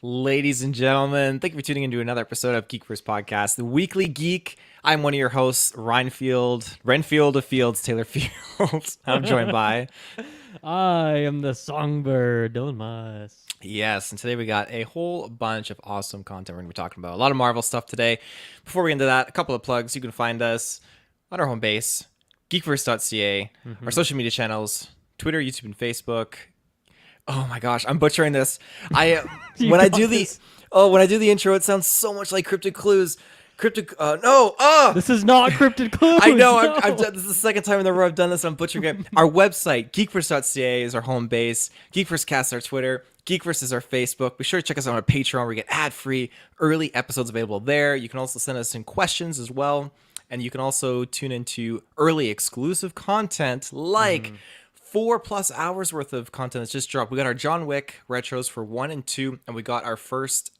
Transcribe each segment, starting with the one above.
Ladies and gentlemen, thank you for tuning into another episode of GeekVerse Podcast, the Weekly Geek. I'm one of your hosts, Renfield of Fields, Taylor Fields. I'm joined by... I am the songbird, Dylan Moss. Yes, and today we got a whole bunch of awesome content we're going to be talking about. A lot of Marvel stuff today. Before we get into that, a couple of plugs. You can find us on our home base, GeekVerse.ca, our social media channels, Twitter, YouTube, and Facebook. Oh my gosh, I'm butchering this. When I do the intro, it sounds so much like Cryptic Clues. This is not Cryptic Clues. I know. No. I've done, this is the second time in a row I've done this. I'm butchering it. Our website, GeekVerse.ca, is our home base. GeekVerseCast is our Twitter. GeekVerse is our Facebook. Be sure to check us out on our Patreon where we get ad-free early episodes available there. You can also send us in questions as well. And you can also tune into early exclusive content like 4+ hours worth of content that's just dropped. We got our John Wick retros for 1 and 2, and we got our first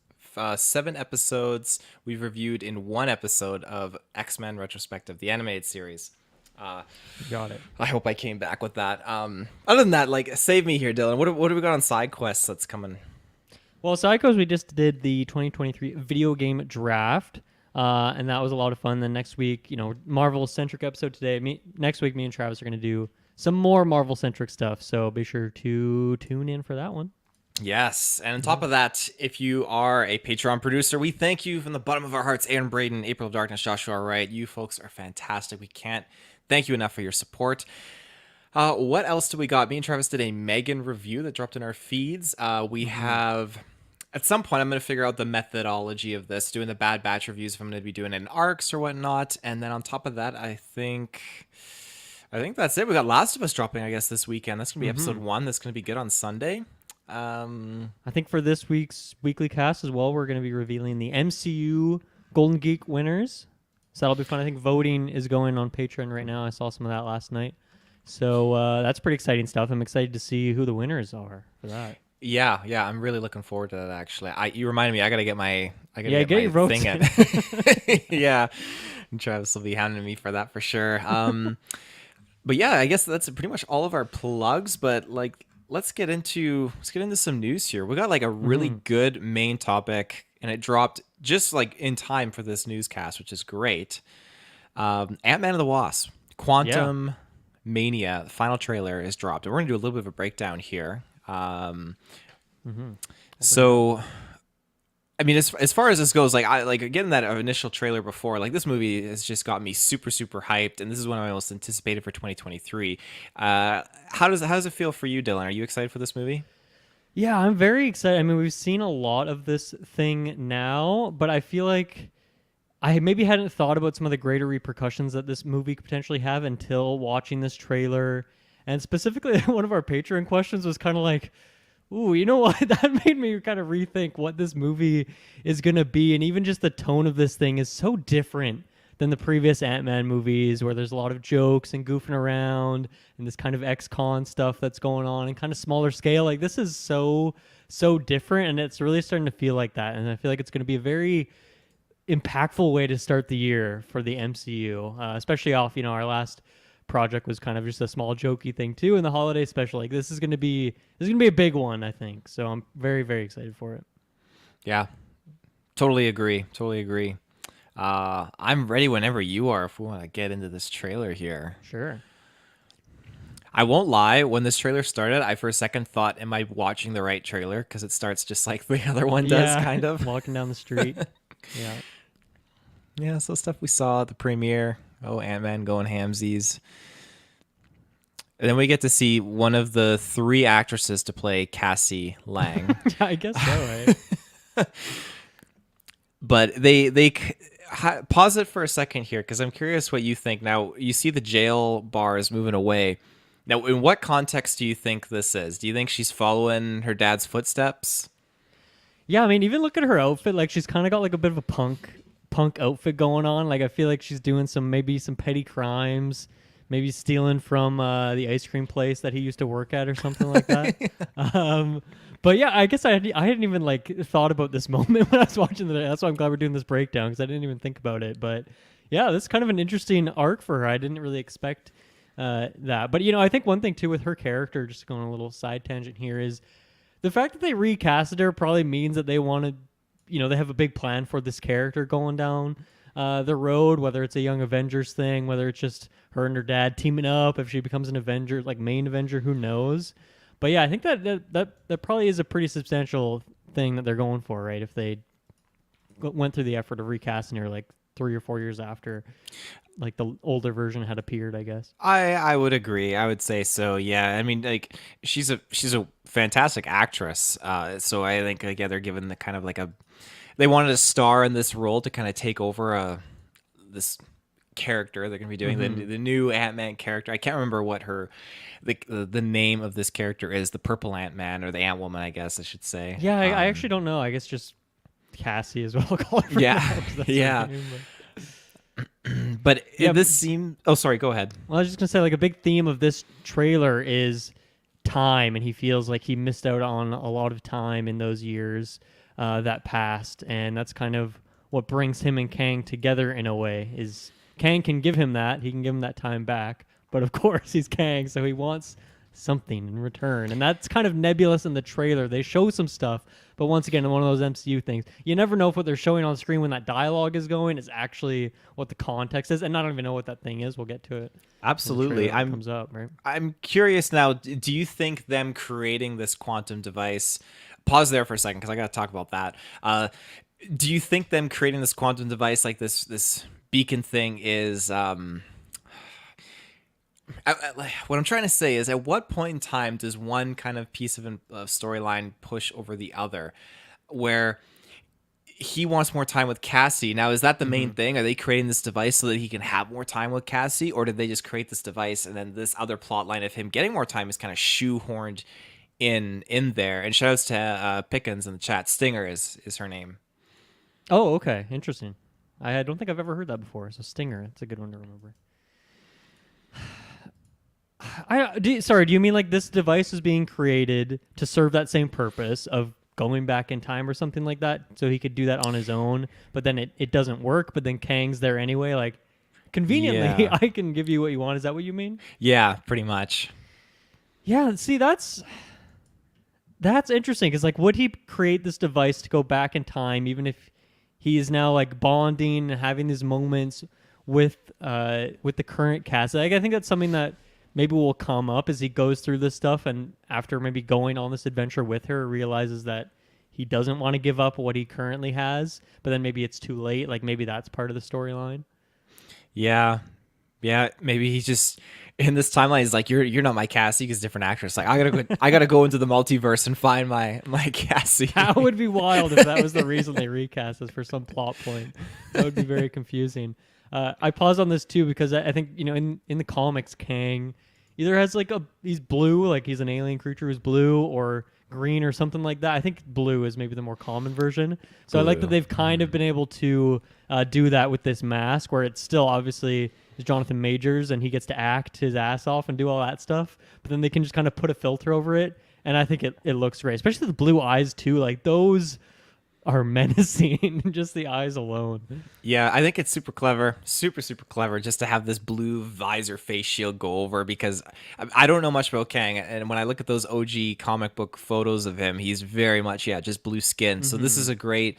7 episodes we've reviewed in 1 episode of X-Men Retrospective, the animated series. Got it. I hope I came back with that. Other than that, save me here, Dylan. What do we got on side quests that's coming? Well, Psychos, we just did the 2023 video game draft, and that was a lot of fun. Then next week, Marvel-centric episode today. Next week, me and Travis are going to do some more Marvel-centric stuff, so be sure to tune in for that one. Yes, and on top of that, if you are a Patreon producer, we thank you from the bottom of our hearts. Aaron Braden, April of Darkness, Joshua Wright, you folks are fantastic. We can't thank you enough for your support. What else do we got? Me and Travis did a Megan review that dropped in our feeds. We have... At some point, I'm going to figure out the methodology of this, doing the Bad Batch reviews, if I'm going to be doing it in arcs or whatnot. And then on top of that, I think that's it. We got Last of Us dropping, I guess, this weekend. That's going to be episode 1. That's going to be good on Sunday. I think for this week's weekly cast as well, we're going to be revealing the MCU Golden Geek winners. So that'll be fun. I think voting is going on Patreon right now. I saw some of that last night. So that's pretty exciting stuff. I'm excited to see who the winners are for that. Yeah, I'm really looking forward to that. Actually, you reminded me. I gotta get my get your votes thing in. Yeah, and Travis will be hounding me for that for sure. But yeah, I guess that's pretty much all of our plugs. But let's get into some news here. We got a really good main topic, and it dropped just in time for this newscast, which is great. Ant-Man and the Wasp, Quantumania, the final trailer is dropped, and we're gonna do a little bit of a breakdown here. So, I mean, as far as this goes, getting that initial trailer before, this movie has just got me super, super hyped, and this is one of my most anticipated for 2023. How does it feel for you, Dylan? Are you excited for this movie? Yeah, I'm very excited. I mean, we've seen a lot of this thing now, but I feel like I maybe hadn't thought about some of the greater repercussions that this movie could potentially have until watching this trailer. And specifically, one of our Patreon questions was kind of like, ooh, you know what? That made me kind of rethink what this movie is going to be. And even just the tone of this thing is so different than the previous Ant-Man movies, where there's a lot of jokes and goofing around and this kind of ex-con stuff that's going on and kind of smaller scale. This is so different, and it's really starting to feel like that. And I feel like it's going to be a very impactful way to start the year for the MCU, especially off, our last project was kind of just a small jokey thing too, in the holiday special. This is gonna be a big one, I think. So I'm very, very excited for it. Yeah, totally agree. I'm ready whenever you are, if we want to get into this trailer here. Sure. I won't lie, when this trailer started, I for a second thought, am I watching the right trailer? Because it starts just like the other one does, kind of. Walking down the street. Yeah, so stuff we saw at the premiere. Ant-Man going hamsies. And then we get to see one of the 3 actresses to play Cassie Lang. I guess so, right? But they pause it for a second here, because I'm curious what you think. Now, you see the jail bars moving away. Now, in what context do you think this is? Do you think she's following her dad's footsteps? Yeah, I mean, even look at her outfit. She's kind of got a bit of a punk outfit going on. I feel like she's doing some petty crimes, maybe stealing from the ice cream place that he used to work at or something like that. But yeah, I guess I hadn't even thought about this moment when I was watching that's why I'm glad we're doing this breakdown, because I didn't even think about it. But yeah, this is kind of an interesting arc for her. I didn't really expect that. But I think one thing too with her character, just going on a little side tangent here, is The fact that they recasted her probably means that they wanted, they have a big plan for this character going down the road, whether it's a Young Avengers thing, whether it's just her and her dad teaming up, if she becomes an Avenger, like main Avenger, who knows? But yeah, I think that probably is a pretty substantial thing that they're going for, right? If they went through the effort of recasting her like 3 or 4 years after like the older version had appeared, I guess. I would agree. I would say so. Yeah. I mean, like she's a fantastic actress. So I think like, yeah, they're given the kind of like they wanted a star in this role to kind of take over this character they're going to be doing, the new Ant-Man character. I can't remember what the name of this character is, the Purple Ant-Man or the Ant-Woman, I guess I should say. Yeah, I actually don't know. I guess just Cassie as well. Call her yeah, yeah. But this seemed... Oh, sorry, go ahead. Well, I was just going to say, like, a big theme of this trailer is time, and he feels like he missed out on a lot of time in those years that passed, and that's kind of what brings him and Kang together in a way, is Kang can give him that. He can give him that time back, but of course he's Kang, so he wants something in return, and that's kind of nebulous in the trailer. They show some stuff, but once again, one of those MCU things, you never know if what they're showing on screen when that dialogue is going is actually what the context is, and I don't even know what that thing is. We'll get to it. Absolutely. Comes up, right? I'm curious now, do you think them creating this quantum device, pause there for a second because I got to talk about that. Do you think them creating this quantum device, like this beacon thing, is what I'm trying to say is, at what point in time does one kind of piece of storyline push over the other, where he wants more time with Cassie? Now, is that the main thing? Are they creating this device so that he can have more time with Cassie, or did they just create this device and then this other plot line of him getting more time is kind of shoehorned in there? And shout outs to Pickens in the chat. Stinger is her name. Oh, okay, interesting. I don't think I've ever heard that before. So Stinger, it's a good one to remember. Sorry, do you mean like this device is being created to serve that same purpose of going back in time or something like that, so he could do that on his own, but then it doesn't work, but then Kang's there anyway, like, conveniently, yeah. I can give you what you want. Is that what you mean? Yeah, pretty much. Yeah, see, that's interesting, because like, would he create this device to go back in time, even if he is now like bonding and having these moments with the current cast? Like, I think that's something that maybe will come up as he goes through this stuff, and after maybe going on this adventure with her, realizes that he doesn't want to give up what he currently has, but then maybe it's too late. Like, maybe that's part of the storyline. Yeah, maybe he's just in this timeline. He's like, you're not my Cassie, because different actress. Like, I gotta go into the multiverse and find my Cassie. That would be wild if that was the reason they recast us, for some plot point. That would be very confusing. I pause on this too because I think, in the comics, Kang either has like he's blue, like he's an alien creature who's blue, or green or something like that. I think blue is maybe the more common version. So blue. I like that they've kind of been able to do that with this mask, where it's still obviously is Jonathan Majors and he gets to act his ass off and do all that stuff, but then they can just kind of put a filter over it, and I think it looks great, especially the blue eyes too. Like, those are menacing, just the eyes alone. Yeah, I think it's super clever, super clever, just to have this blue visor face shield go over, because I don't know much about Kang, and when I look at those OG comic book photos of him, he's very much just blue skin. So this is a great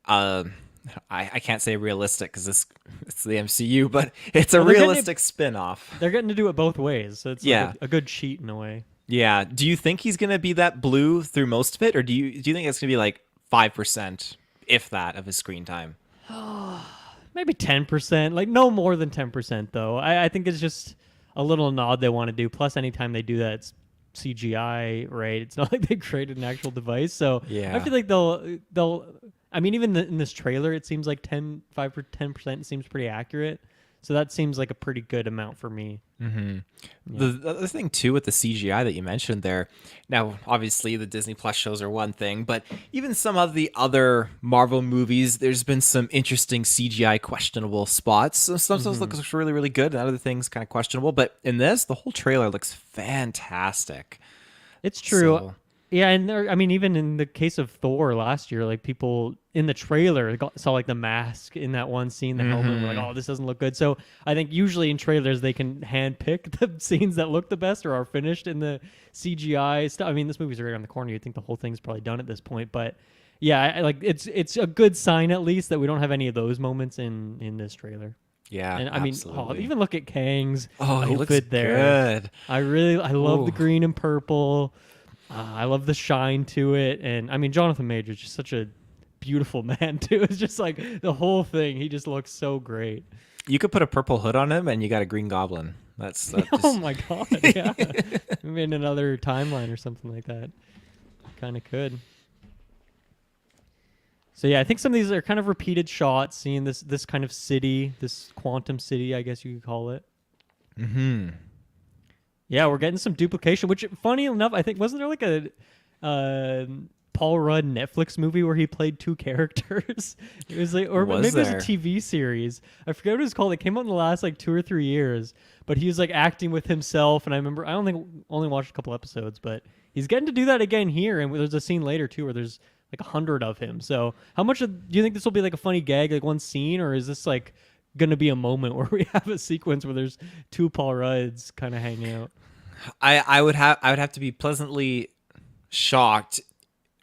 I can't say realistic because it's the MCU, but it's a realistic spin-off. They're getting to do it both ways, so it's like a good cheat in a way. Yeah. Do you think he's gonna be that blue through most of it, or do you think it's gonna be like 5%, if that, of his screen time? Maybe 10%, like no more than 10% though. I think it's just a little nod they want to do. Plus, anytime they do that, it's CGI, right? It's not like they created an actual device. So I feel like they'll. I mean, even in this trailer, it seems like 5% seems pretty accurate. So that seems like a pretty good amount for me. Mm-hmm. Yeah. The other thing, too, with the CGI that you mentioned there, now, obviously, the Disney Plus shows are one thing, but even some of the other Marvel movies, there's been some interesting CGI questionable spots. Some stuff looks really, really good, and other things kind of questionable. But in this, the whole trailer looks fantastic. It's true. Yeah, and I mean, even in the case of Thor last year, like people in the trailer saw like the mask in that one scene, the helmet, and were like, oh, this doesn't look good. So I think usually in trailers they can handpick the scenes that look the best or are finished in the CGI stuff. I mean, this movie's right around the corner. You'd think the whole thing's probably done at this point, but yeah, like it's a good sign at least that we don't have any of those moments in this trailer. Yeah, And I mean, absolutely. even look at Kang's He looks outfit there. good. I love the Ooh. green and purple. I love the shine to it, and I mean Jonathan Major's just such a beautiful man too. It's just like the whole thing. He just looks so great. You could put a purple hood on him, and you got a Green Goblin. That's Oh my god! Yeah, maybe in another timeline or something like that. Kind of could. So yeah, I think some of these are kind of repeated shots. Seeing this kind of city, this quantum city, I guess you could call it. Mm-hmm. Yeah, we're getting some duplication, which, funny enough, I think, wasn't there like a Paul Rudd Netflix movie where he played two characters? It was like, or maybe there's a TV series. I forget what it was called. It came out in the last like 2 or 3 years, but he was like acting with himself. And I remember, I only watched a couple episodes, but he's getting to do that again here. And there's a scene later too where there's like 100 of him. So how much do you think this will be like a funny gag, like one scene, or is this like gonna be a moment where we have a sequence where there's two Paul Rudds kind of hanging out? I would have to be pleasantly shocked.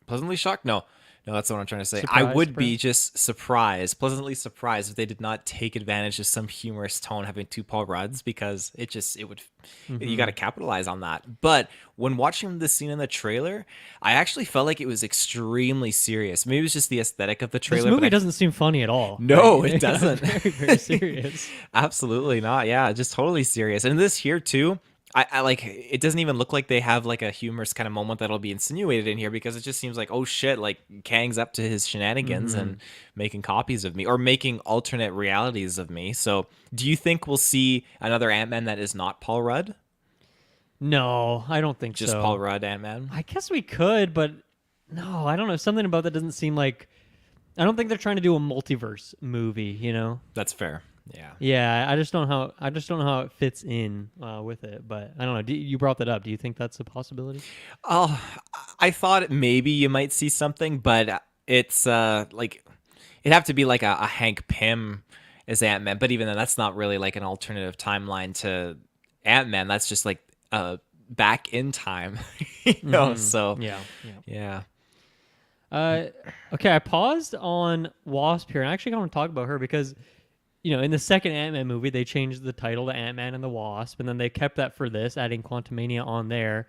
Pleasantly shocked? No, that's what I'm trying to say. I would be just pleasantly surprised if they did not take advantage of some humorous tone having two Paul Rudds, because it would. You got to capitalize on that. But when watching this scene in the trailer, I actually felt like it was extremely serious. Maybe it was just the aesthetic of the trailer. This movie doesn't seem funny at all. No, it doesn't. Very, very serious. Absolutely not. Yeah, just totally serious. And this here too. I like, it doesn't even look like they have like a humorous kind of moment that'll be insinuated in here, because it just seems like, oh shit, like Kang's up to his shenanigans and making copies of me, or making alternate realities of me. So do you think we'll see another Ant-Man that is not Paul Rudd? No, I don't think Just so. Paul Rudd Ant-Man? I guess we could, but no, I don't know. Something about that doesn't seem like, I don't think they're trying to do a multiverse movie, you know? That's fair. Yeah. Yeah, I just don't know how it fits in with it. But I don't know. You brought that up. Do you think that's a possibility? Oh, I thought maybe you might see something, but it's like, it'd have to be like a Hank Pym as Ant-Man. But even then, that's not really like an alternative timeline to Ant-Man. That's just like back in time, you know. So yeah. Okay, I paused on Wasp here, and I actually want to talk about her because, you know, in the second Ant-Man movie, they changed the title to Ant-Man and the Wasp, and then they kept that for this, adding Quantumania on there.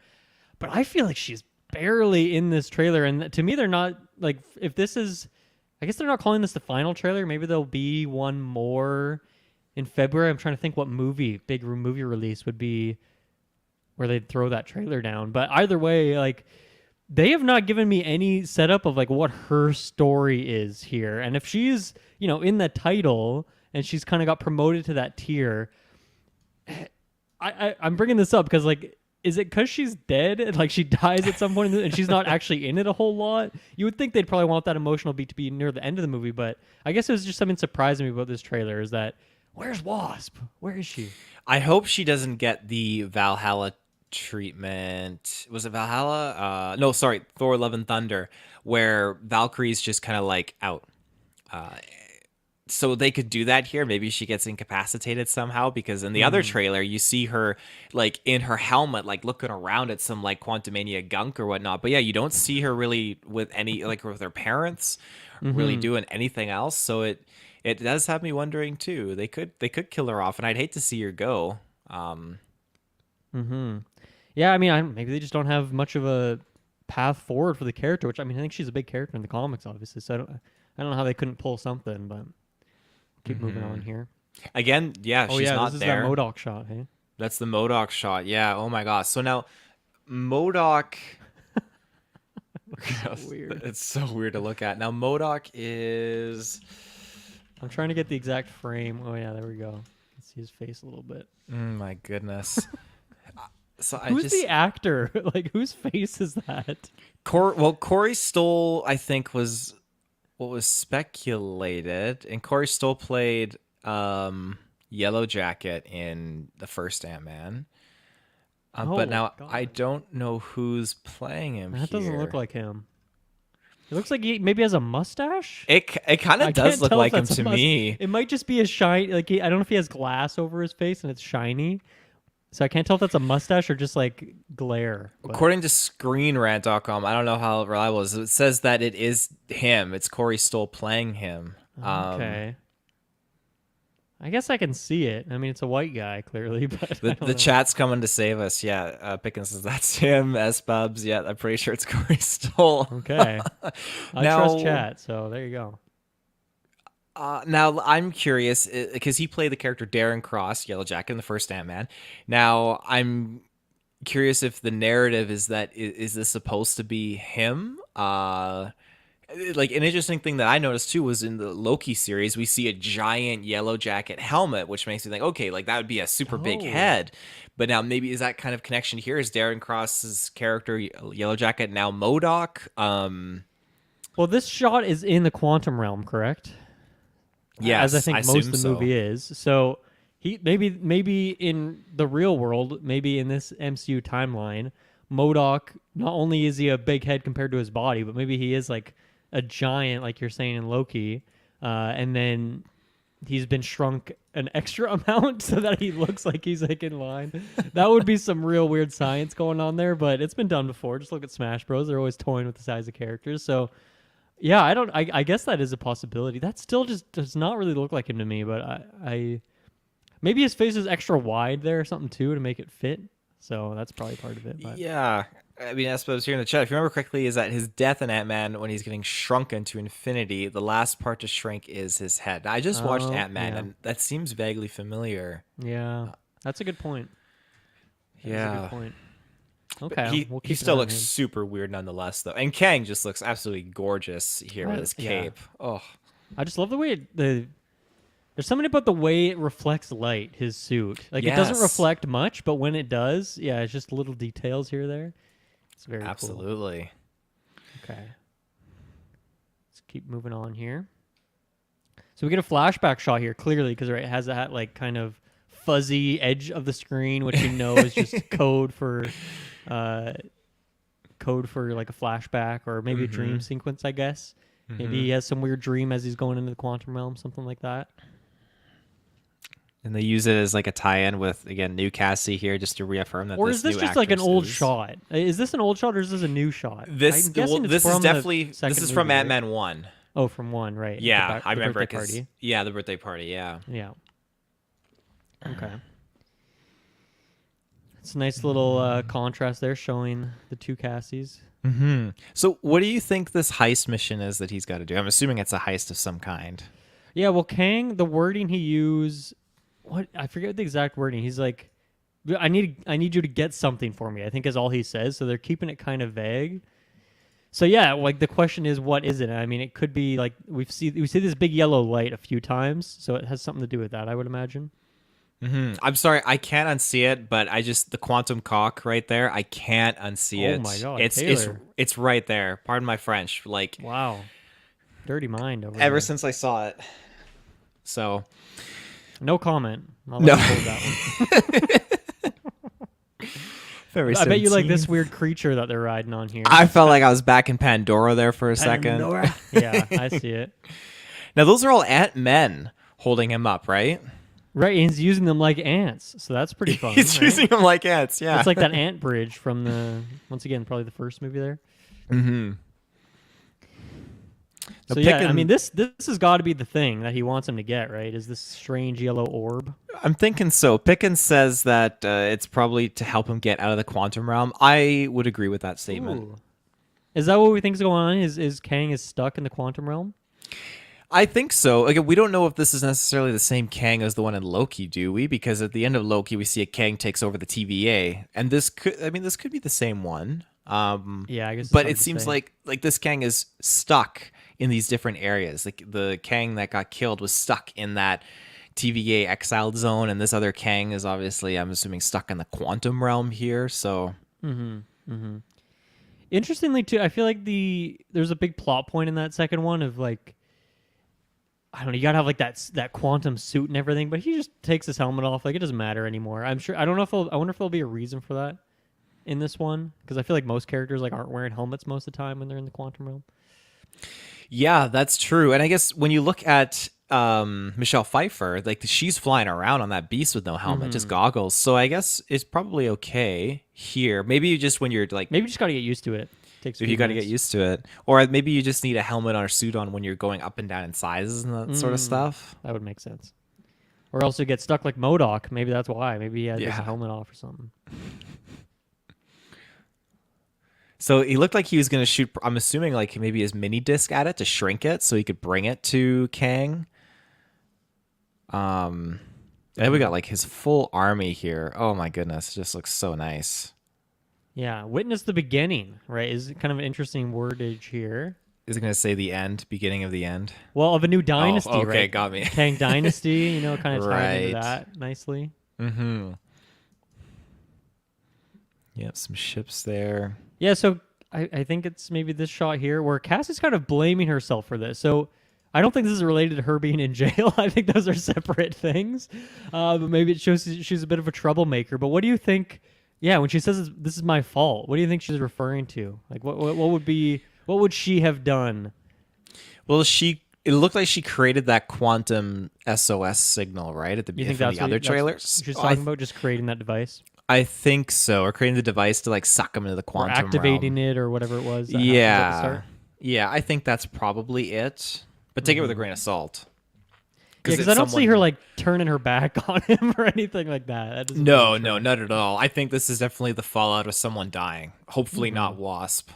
But I feel like she's barely in this trailer, and to me, they're not, like, if this is, I guess they're not calling this the final trailer. Maybe there'll be one more in February. I'm trying to think what big movie release would be where they'd throw that trailer down. But either way, like, they have not given me any setup of, like, what her story is here. And if she's, you know, in the title and she's kind of got promoted to that tier, I'm bringing this up because, like, is it because she's dead and, like, she dies at some point and she's not actually in it a whole lot? You would think they'd probably want that emotional beat to be near the end of the movie, but I guess it was just something surprising me about this trailer is that, where's Wasp? Where is she? I hope she doesn't get the Valhalla treatment. Was it Valhalla? No, sorry, Thor: Love and Thunder, where Valkyrie's just kind of like out. So they could do that here. Maybe she gets incapacitated somehow, because in the other trailer you see her like in her helmet, like looking around at some like Quantumania gunk or whatnot. But yeah, you don't see her really with any, like, with her parents really doing anything else. So it does have me wondering too. They could kill her off, and I'd hate to see her go. Yeah, I mean, maybe they just don't have much of a path forward for the character, which, I mean, I think she's a big character in the comics, obviously. So I don't know how they couldn't pull something, but keep moving on here. Again, yeah, she's not this is there. that MODOK shot, hey? That's the MODOK shot. Yeah. Oh my gosh. So now MODOK. Weird. It's so weird to look at. Now MODOK is. I'm trying to get the exact frame. Oh yeah, there we go. You can see his face a little bit. My goodness. So Who's the actor? Like, whose face is that? Corey Stoll, I think, was what was speculated, and Corey Stoll played Yellow Jacket in the first Ant-Man. But Oh, now I God. don't know who's playing him That doesn't look here. like him. It looks like he maybe has a mustache. It kind I of does can't look tell if like him that's a to must. me. It might just be a shine. Like I don't know if he has glass over his face and it's shiny. So I can't tell if that's a mustache or just like glare. But According to ScreenRant.com, I don't know how reliable it is. It says that it is him. It's Corey Stoll playing him. okay. I guess I can see it. I mean, it's a white guy clearly, but I The don't know. chat's coming to save us. Yeah, Pickens says that's him. S Bubs. Yeah, I'm pretty sure it's Corey Stoll. Okay. I trust Now, chat, so there you go. now I'm curious because he played the character Darren Cross, Yellow Jacket, in the first Ant-Man. Now I'm curious if the narrative is that is this supposed to be him? Like an interesting thing that I noticed too was in the Loki series, we see a giant Yellow Jacket helmet, which makes me think, okay, like that would be a super big Oh. head. But now maybe is that kind of connection here? Is Darren Cross's character Yellow Jacket now MODOK? Well, this shot is in the quantum realm, correct? As I Yes, I think most assume of the so. movie is. So he maybe in the real world, maybe in this MCU timeline, Modok, not only is he a big head compared to his body, but maybe he is like a giant, like you're saying in Loki, and then he's been shrunk an extra amount so that he looks like he's like in line. That would be some real weird science going on there, but it's been done before. Just look at Smash Bros. They're always toying with the size of characters. So yeah, I don't. I guess that is a possibility. That still just does not really look like him to me. But I maybe his face is extra wide there or something too to make it fit. So that's probably part of it. But Yeah. I mean, I suppose here in the chat, if you remember correctly, is that his death in Ant-Man, when he's getting shrunken to infinity, the last part to shrink is his head. Now, I just watched oh Ant-Man, yeah, and that seems vaguely familiar. yeah, that's a good point. That is a good Yeah. point. But Okay, we'll he keep an still eye on looks him. super weird nonetheless, though. And Kang just looks absolutely gorgeous here with his Yeah, cape. Oh, I just love the way there's something about the way it reflects light. His suit, like it doesn't yes. reflect much, but when it does, yeah, it's just little details here or there. It's very cool. Absolutely. Okay. Let's keep moving on here. So we get a flashback shot here, clearly, because it has that like kind of fuzzy edge of the screen, which you know is just uh, code for like a flashback or maybe a dream sequence, I guess. Maybe he has some weird dream as he's going into the quantum realm, something like that. And they use it as like a tie-in with, again, new Cassie here just to reaffirm that Or this is this new just like an actress old is. shot? Is this an old shot or is this a new shot? This I'm guessing it's this is from definitely the second this is movie, from right? Ant-Man 1. Oh, from one, right? Yeah, I The remember birthday it 'cause- party. yeah, the birthday party, yeah. Yeah. Okay. It's a nice little contrast there, showing the two Cassies. So, what do you think this heist mission is that he's got to do? I'm assuming it's a heist of some kind. Yeah, well, Kang, the wording he used, what I forget the exact wording. He's like, I need you to get something for me, I think is all he says. So they're keeping it kind of vague. So yeah, like the question is, what is it? I mean, it could be like we see this big yellow light a few times, so it has something to do with that, I would imagine. I'm sorry, I can't unsee it, but the quantum cock right there, I can't unsee Oh it. my God, it's Taylor. it's right there. Pardon my French. Like Wow, dirty mind over ever there. since I saw it. So No comment. I'll No. let you hold that one. February I bet you like 17th. this weird creature that they're riding on here. I felt like I was back in Pandora there for a second. Yeah, I see it. Now those are all Ant-Men holding him up, right? Right, and he's using them like ants, so that's pretty fun. He's right? using them like ants. Yeah. It's like that ant bridge from once again, probably the first movie there. Mm-hmm. So yeah, I mean this has got to be the thing that he wants him to get, right? Is this strange yellow orb? I'm thinking so. Pickens says that it's probably to help him get out of the quantum realm. I would agree with that statement. Ooh. Is that what we think is going on? Is Kang is stuck in the quantum realm? I think so. Again, we don't know if this is necessarily the same Kang as the one in Loki, do we? Because at the end of Loki, we see a Kang takes over the TVA, and this could be the same one. Yeah, I guess. It's But hard it to seems say. like this Kang is stuck in these different areas. Like the Kang that got killed was stuck in that TVA exiled zone, and this other Kang is obviously, I'm assuming, stuck in the quantum realm here. So Interestingly, too, I feel like there's a big plot point in that second one of like I don't know. You gotta have like that quantum suit and everything, but he just takes his helmet off. Like it doesn't matter anymore. I'm sure. I don't know if I wonder if there'll be a reason for that in this one because I feel like most characters like aren't wearing helmets most of the time when they're in the quantum realm. Yeah, that's true. And I guess when you look at Michelle Pfeiffer, like she's flying around on that beast with no helmet, just goggles. So I guess it's probably okay here. Maybe you just when you're like Maybe you just gotta get used to it. Takes a if few you got to get minutes. used to it, or maybe you just need a helmet or a suit on when you're going up and down in sizes and that sort of stuff. That would make sense. Or else you get stuck like MODOK. Maybe that's why. Maybe he has his Yeah. helmet off or something. So he looked like he was going to shoot, I'm assuming like maybe his mini disc at it to shrink it so he could bring it to Kang. And then we got like his full army here. Oh my goodness. It just looks so nice. Yeah, witness the beginning, right? Is kind of an interesting wordage here. Is it going to say the end, beginning of the end? Well, of a new dynasty, okay, right? got me. Kang Dynasty, kind of tied into Right. that nicely. Mm-hmm. Yep, some ships there. Yeah, so I think it's maybe this shot here where Cassie's kind of blaming herself for this. So I don't think this is related to her being in jail. I think those are separate things. But maybe it shows she's a bit of a troublemaker. But what do you think? Yeah, when she says this is my fault, what do you think she's referring to? Like, what would she have done? Well, it looked like she created that quantum SOS signal, right? At the You beginning think of the other trailers. She's talking about just creating that device I think so, or creating the device to like suck them into the or quantum activating realm. it or whatever it was. That happens at the start? Yeah, I think that's probably it. But take it with a grain of salt. Yeah, because I don't see her like turning her back on him or anything like that. That doesn't No, feel true. not at all. I think this is definitely the fallout of someone dying. Hopefully Mm-hmm. not Wasp.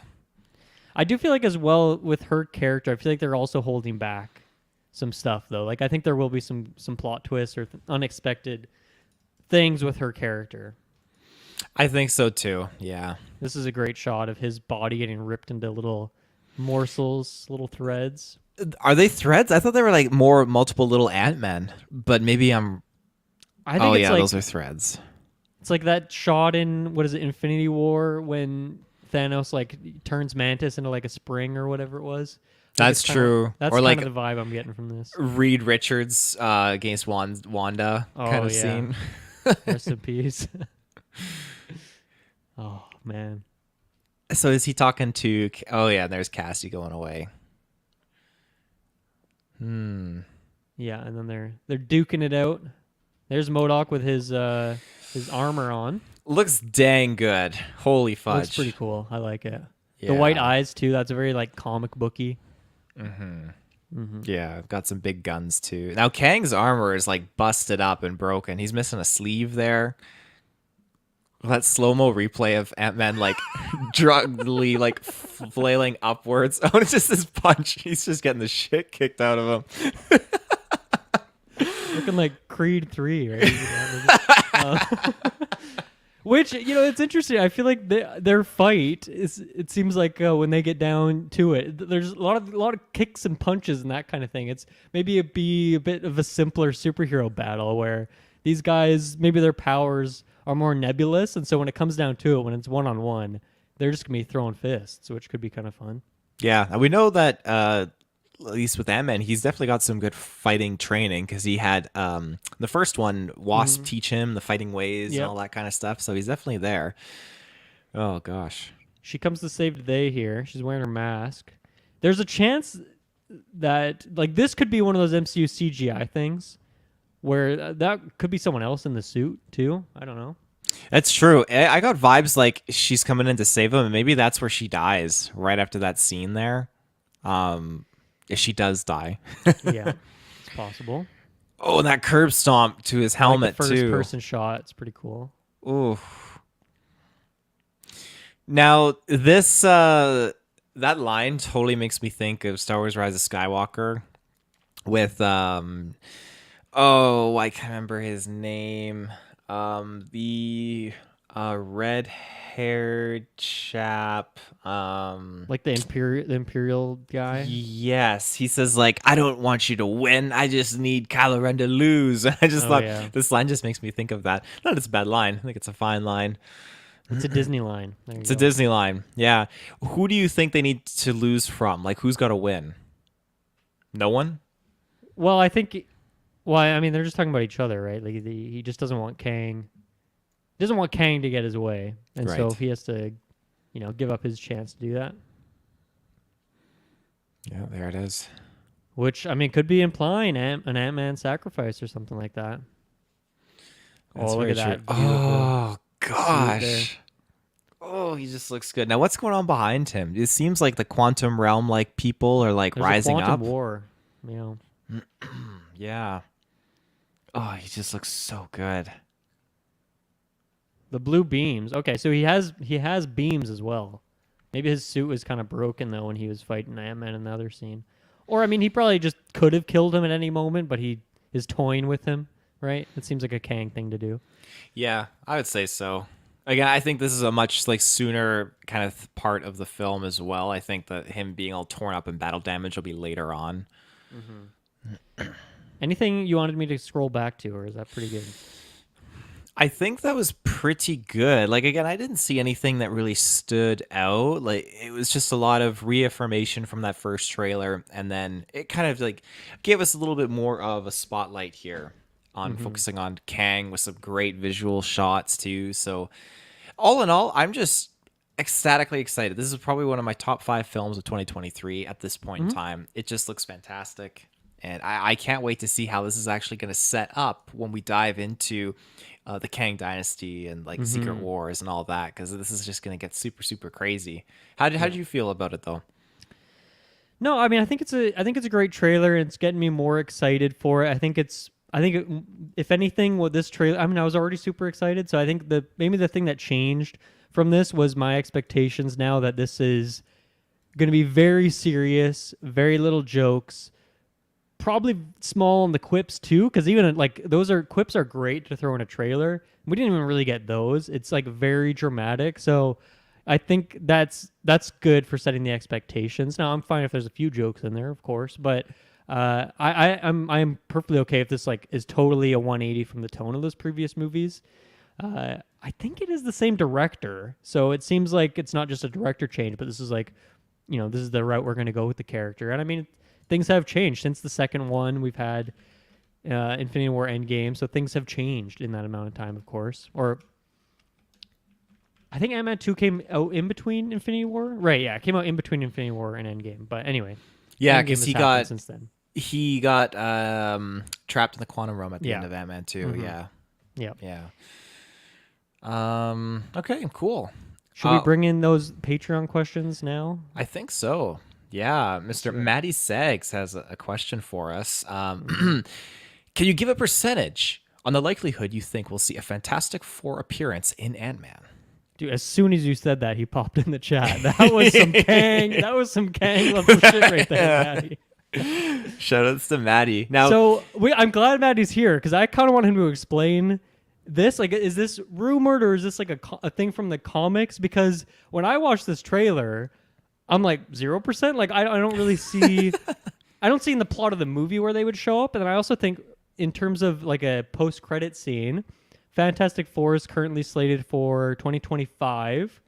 I do feel like as well with her character, I feel like they're also holding back some stuff though. Like I think there will be some plot twists or unexpected things with her character. I think so too. Yeah. This is a great shot of his body getting ripped into little morsels, little threads. Are they threads? I thought they were like more multiple little Ant-Men, but maybe I'm. I think Oh it's yeah, like those are threads. it's like that shot in what is it, Infinity War, when Thanos like turns Mantis into like a spring or whatever it was. I think That's it's kinda- true. That's Or kind like of the vibe I'm getting from this. Reed Richards against Wanda kind Oh, of yeah. scene. Rest in peace. Oh man. So is he talking to? Oh yeah, there's Cassie going away. Yeah, and then they're duking it out. There's MODOK with his armor on. Looks dang good. Holy fudge! Looks pretty cool. I like it. The white Yeah. eyes too. That's a very like comic booky. Yeah, got some big guns too. Now Kang's armor is like busted up and broken. He's missing a sleeve there. That slow-mo replay of Ant-Man like druggedly like flailing upwards. Oh, it's just this punch. He's just getting the shit kicked out of him. Looking like Creed 3, right? Which, it's interesting. I feel like their fight it seems like when they get down to it, there's a lot of kicks and punches and that kind of thing. It's maybe it'd be a bit of a simpler superhero battle where these guys, maybe their powers are more nebulous, and so when it comes down to it, when it's one-on-one, they're just gonna be throwing fists, which could be kind of fun. Yeah, and we know that at least with Ant-Man, he's definitely got some good fighting training because he had the first one, Wasp teach him the fighting ways Yep. and all that kind of stuff. So he's definitely there. Oh gosh. She comes to save the day here. She's wearing her mask. There's a chance that like this could be one of those MCU CGI things where that could be someone else in the suit too. I don't know. That's true. I got vibes like she's coming in to save him, and maybe that's where she dies right after that scene there. If she does die. Yeah, it's possible. Oh, and that curb stomp to his helmet I like the too. first person shot. It's pretty cool. Ooh. Now this that line totally makes me think of Star Wars: Rise of Skywalker with oh, I can't remember his name. The red-haired chap. Like the Imperial guy. Yes, he says like, "I don't want you to win. I just need Kylo Ren to lose." I just thought yeah. this line just makes me think of that. Not that it's a bad line. I think it's a fine line. It's a Disney line. There you It's a go. Disney line. Yeah. Who do you think they need to lose from? Like, who's got to win? No one. Well, I think. Well, I mean, they're just talking about each other, right? Like he just doesn't want Kang. Doesn't want Kang to get his way, and so Right. he has to, give up his chance to do that. Yeah, there it is. Which I mean, could be implying an Ant-Man sacrifice or something like that. That's Oh, look very at true. that beautiful Oh suit there. gosh. Oh, he just looks good. Now, what's going on behind him? It seems like the quantum realm, like people are like There's rising a quantum up. war. Yeah. Oh, he just looks so good. The blue beams. Okay, so he has beams as well. Maybe his suit was kind of broken though when he was fighting Ant-Man in the other scene. Or I mean, he probably just could have killed him at any moment, but he is toying with him, right? It seems like a Kang thing to do. Yeah, I would say so. Again, I think this is a much like sooner kind of part of the film as well. I think that him being all torn up and battle damage will be later on. Anything you wanted me to scroll back to, or is that pretty good? I think that was pretty good. Like again, I didn't see anything that really stood out. Like it was just a lot of reaffirmation from that first trailer, and then it kind of like gave us a little bit more of a spotlight here on focusing on Kang with some great visual shots too. So all in all, I'm just ecstatically excited. This is probably one of my top 5 films of 2023 at this point in time. It just looks fantastic. And I can't wait to see how this is actually going to set up when we dive into the Kang Dynasty and like Secret Wars and all that, because this is just going to get super, super crazy. How did you feel about it though? No, I mean, I think it's a great trailer, and it's getting me more excited for it. If anything, with this trailer, I mean, I was already super excited, so I think maybe the thing that changed from this was my expectations. Now that this is going to be very serious, very little jokes, probably small on the quips too, because even like quips are great to throw in a trailer. We didn't even really get those. It's like very dramatic, so I think that's good for setting the expectations. Now I'm fine if there's a few jokes in there, of course, but I'm perfectly okay if this like is totally a 180 from the tone of those previous movies. I think it is the same director, so it seems like it's not just a director change, but this is like, this is the route we're going to go with the character. And I mean, things have changed since the second one. We've had Infinity War Endgame, so things have changed in that amount of time, of course. Or I think Ant-Man 2 came out in between Infinity War. Right, yeah, it came out in between Infinity War and Endgame. But anyway, Yeah, Endgame because has happened since then. he got trapped in the quantum realm at the end of Ant-Man 2. Yeah. Yeah. Okay, cool. Should we bring in those Patreon questions now? I think so. Yeah, Mr. Matty Sags has a question for us. Can you give a percentage on the likelihood you think we'll see a Fantastic Four appearance in Ant-Man? Dude, as soon as you said that, he popped in the chat. That was some Kang. That was some Kang level shit right there, Matty. Shoutouts to Maddie. Now, So I'm glad Maddie's here because I kind of want him to explain this. Like, is this rumored or is this like a thing from the comics? Because when I watched this trailer, I'm like 0%. Like, I don't really see. I don't see in the plot of the movie where they would show up. And then I also think in terms of like a post-credit scene, Fantastic Four is currently slated for 2025.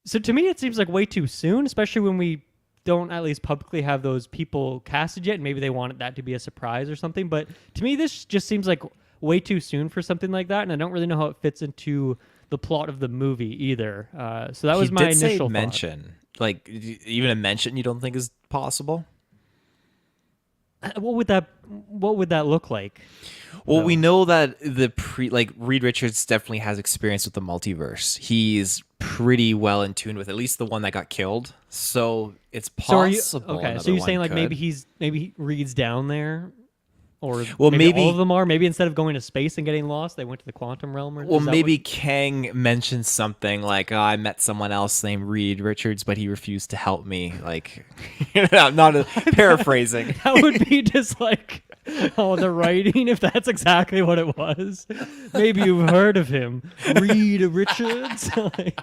So to me, it seems like way too soon, especially when we don't at least publicly have those people casted yet. And maybe they wanted that to be a surprise or something. But to me, this just seems like way too soon for something like that. And I don't really know how it fits into the plot of the movie either. So that was my initial thought. mention. Like, even a mention you don't think is possible? What would that look like? Well, we know that Reed Richards definitely has experience with the multiverse. He's pretty well in tune with at least the one that got killed. So it's possible. Okay, so you're saying like maybe he Reed's down there, or well, maybe all of them are. Maybe instead of going to space and getting lost, they went to the quantum realm. Or well, maybe Kang mentioned something like, I met someone else named Reed Richards, but he refused to help me. Like, not paraphrasing. That would be just like, the writing, if that's exactly what it was. Maybe you've heard of him, Reed Richards. Like,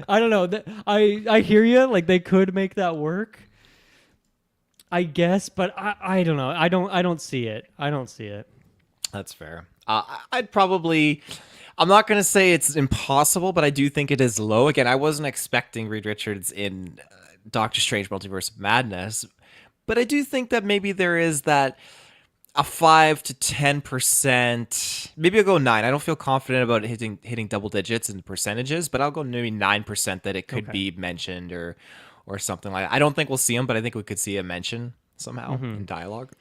I don't know. I hear you. Like, they could make that work, I guess, but I don't know. I don't see it. I don't see it. That's fair. I'm not going to say it's impossible, but I do think it is low. Again, I wasn't expecting Reed Richards in Doctor Strange Multiverse of Madness, but I do think that maybe there is that a 5 to 10%. Maybe I'll go 9. I don't feel confident about hitting double digits in percentages, but I'll go maybe 9% that it could be mentioned or something like that. I don't think we'll see him, but I think we could see a mention somehow in dialogue.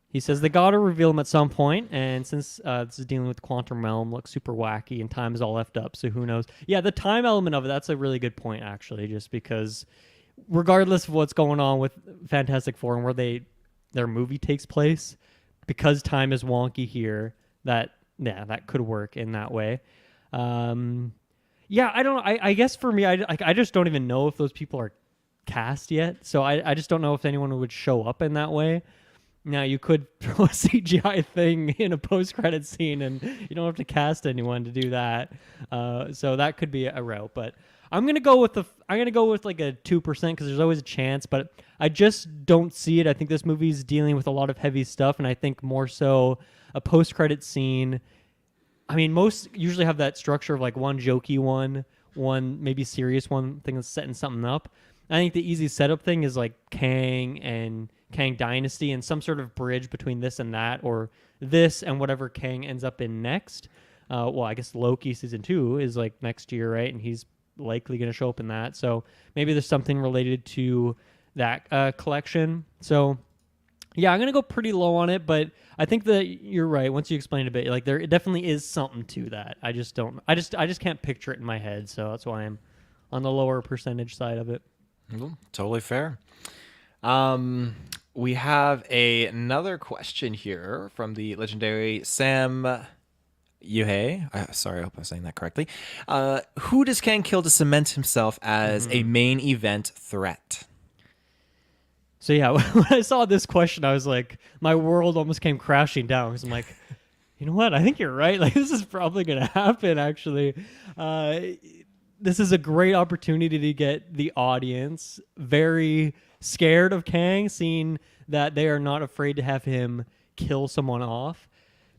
He says they gotta reveal him at some point, and since this is dealing with the quantum realm, looks super wacky, and time is all left up, so who knows? Yeah, the time element of it, that's a really good point, actually, just because regardless of what's going on with Fantastic Four and where their movie takes place, because time is wonky here, that could work in that way. Yeah, I don't. I guess for me, I just don't even know if those people are cast yet, so I just don't know if anyone would show up in that way. Now, you could throw a CGI thing in a post-credit scene, and you don't have to cast anyone to do that. So that could be a route. But I'm gonna go with like a 2% because there's always a chance. But I just don't see it. I think this movie's dealing with a lot of heavy stuff, and I think more so a post-credit scene. I mean, most usually have that structure of like one jokey one maybe serious one thing that's setting something up. I think the easy setup thing is like Kang and Kang Dynasty and some sort of bridge between this and that, or this and whatever Kang ends up in next. Well, I guess Loki season 2 is like next year, right? And he's likely going to show up in that. So maybe there's something related to that collection. So yeah, I'm going to go pretty low on it, but I think that you're right. Once you explain it a bit, like there definitely is something to that. I just can't picture it in my head. So that's why I'm on the lower percentage side of it. Totally fair. We have another question here from the legendary Sam Yuhei. Sorry, I hope I'm saying that correctly. Who does Kang kill to cement himself as a main event threat? So yeah, when I saw this question, I was like, my world almost came crashing down because I'm like, you know what? I think you're right. Like this is probably going to happen. Actually, this is a great opportunity to get the audience very scared of Kang, seeing that they are not afraid to have him kill someone off.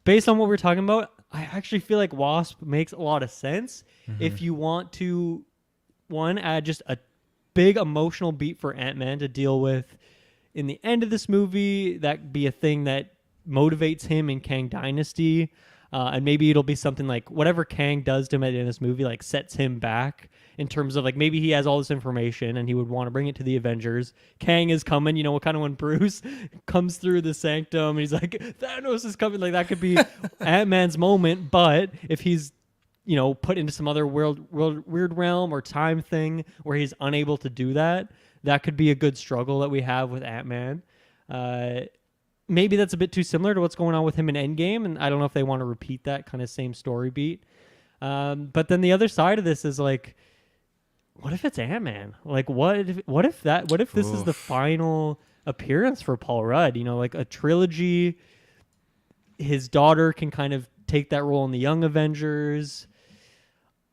Based on what we're talking about, I actually feel like Wasp makes a lot of sense. If you want to, add just a big emotional beat for Ant-Man to deal with in the end of this movie, that be a thing that motivates him in Kang Dynasty. And maybe it'll be something like whatever Kang does to him at the end of this movie, like sets him back in terms of like maybe he has all this information and he would want to bring it to the Avengers. Kang is coming, you know, kind of when Bruce comes through the sanctum and he's like, Thanos is coming. Like that could be Ant-Man's moment. But if he's, you know, put into some other weird realm or time thing where he's unable to do that, that could be a good struggle that we have with Ant-Man. Maybe that's a bit too similar to what's going on with him in Endgame, and I don't know if they want to repeat that kind of same story beat. But then the other side of this is like, what if it's Ant-Man? Like, what if this is the final appearance for Paul Rudd? You know, like a trilogy. His daughter can kind of take that role in the Young Avengers.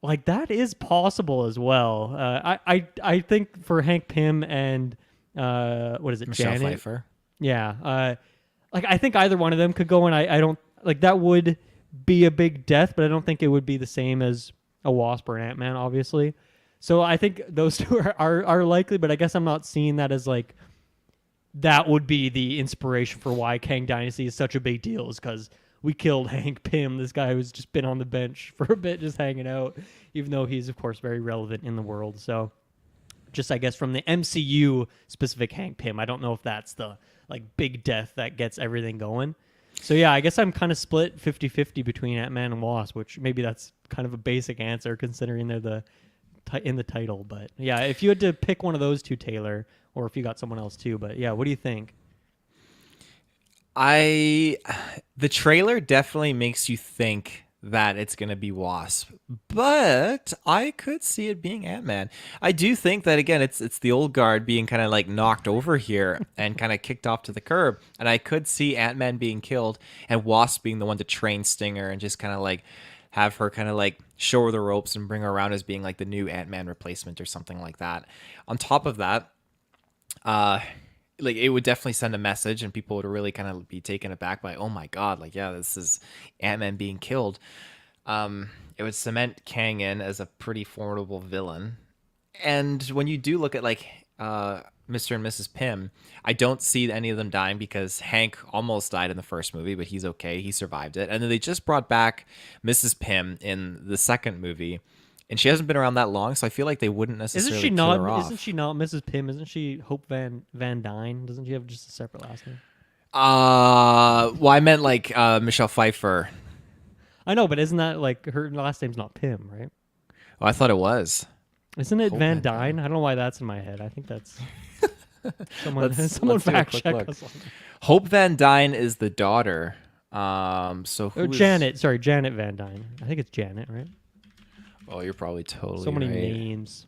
Like that is possible as well. I think for Hank Pym and what is it, Michelle Janet? Pfeiffer. Yeah. Like I think either one of them could go, and I don't like that would be a big death, but I don't think it would be the same as a Wasp or an Ant-Man, obviously. So I think those two are likely, but I guess I'm not seeing that as like that would be the inspiration for why Kang Dynasty is such a big deal, is because we killed Hank Pym, this guy who's just been on the bench for a bit, just hanging out, even though he's of course very relevant in the world. So just I guess from the MCU specific Hank Pym, I don't know if that's the like big death that gets everything going. So yeah, I guess I'm kind of split 50-50 between Ant-Man and Wasp, which maybe that's kind of a basic answer considering they're in the title. But yeah, if you had to pick one of those two, Taylor, or if you got someone else too, but yeah, what do you think? The trailer definitely makes you think that it's going to be Wasp, but I could see it being Ant-Man. I do think that, again, it's the old guard being kind of like knocked over here and kind of kicked off to the curb, and I could see Ant-Man being killed and Wasp being the one to train Stinger and just kind of like have her kind of like show her the ropes and bring her around as being like the new Ant-Man replacement or something like that. On top of that, like it would definitely send a message and people would really kind of be taken aback by, oh my God, like, yeah, this is Ant-Man being killed. It would cement Kang in as a pretty formidable villain. And when you do look at like Mr. and Mrs. Pym, I don't see any of them dying because Hank almost died in the first movie, but he's okay. He survived it. And then they just brought back Mrs. Pym in the second movie, and she hasn't been around that long, so I feel like they wouldn't necessarily kill her off. Isn't she not Mrs. Pym? Isn't she Hope Van Dyne? Doesn't she have just a separate last name? Well, I meant like Michelle Pfeiffer. I know, but isn't that like her last name's not Pym, right? Oh, I thought it was. Isn't it Hope Van Van Dyne? I don't know why that's in my head. I think that's someone Let's someone do a fact quick check look. us on that. Hope Van Dyne is the daughter. So who Or is- Janet, sorry, Janet Van Dyne. I think it's Janet, right? Oh, you're probably totally So many right. names.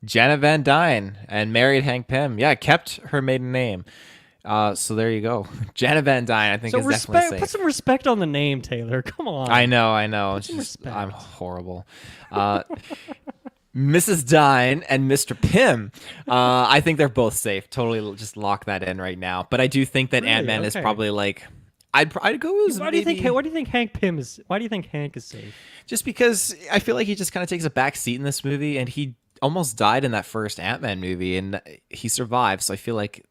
Janet Van Dyne and married Hank Pym. Yeah, kept her maiden name. So there you go. Janet Van Dyne, I think, So is definitely safe. put some respect on the name, Taylor. Come on. I know. It's some just, respect. I'm horrible. Mrs. Dyne and Mr. Pym, I think they're both safe. Totally just lock that in right now. But I do think that Really? Ant-Man is Okay. probably like... I'd go as Why do you think? maybe- Why do you think Hank Pym is? Why do you think Hank is safe? Just because I feel like he just kind of takes a back seat in this movie, and he almost died in that first Ant-Man movie, and he survived. So I feel like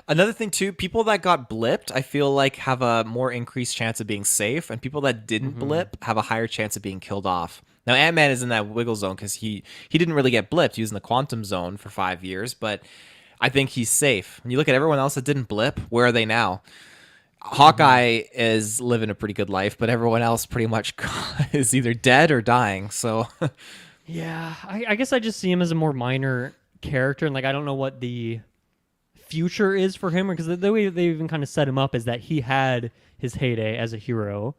another thing too, people that got blipped, I feel like have a more increased chance of being safe, and people that didn't blip have a higher chance of being killed off. Now Ant-Man is in that wiggle zone because he didn't really get blipped. He was in the quantum zone for 5 years, but I think he's safe. When you look at everyone else that didn't blip, where are they now? Hawkeye is living a pretty good life, but everyone else pretty much is either dead or dying. So, Yeah, I guess I just see him as a more minor character, and like I don't know what the future is for him, because the way they even kind of set him up is that he had his heyday as a hero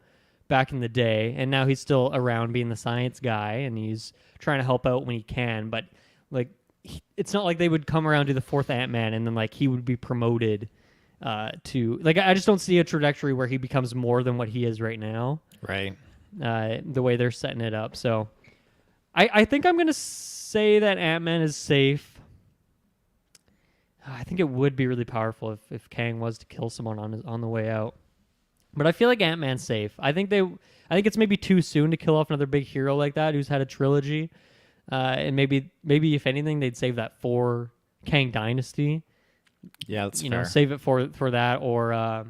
back in the day, and now he's still around being the science guy, and he's trying to help out when he can. But like, it's not like they would come around to the fourth Ant-Man and then like he would be promoted to like. I just don't see a trajectory where he becomes more than what he is right now. right. The way they're setting it up, so I think I'm gonna say that Ant-Man is safe. I think it would be really powerful if Kang was to kill someone on the way out. But I feel like Ant-Man's safe. I think it's maybe too soon to kill off another big hero like that who's had a trilogy. And maybe if anything they'd save that for Kang Dynasty. Yeah, that's You fair. know, save it for that, or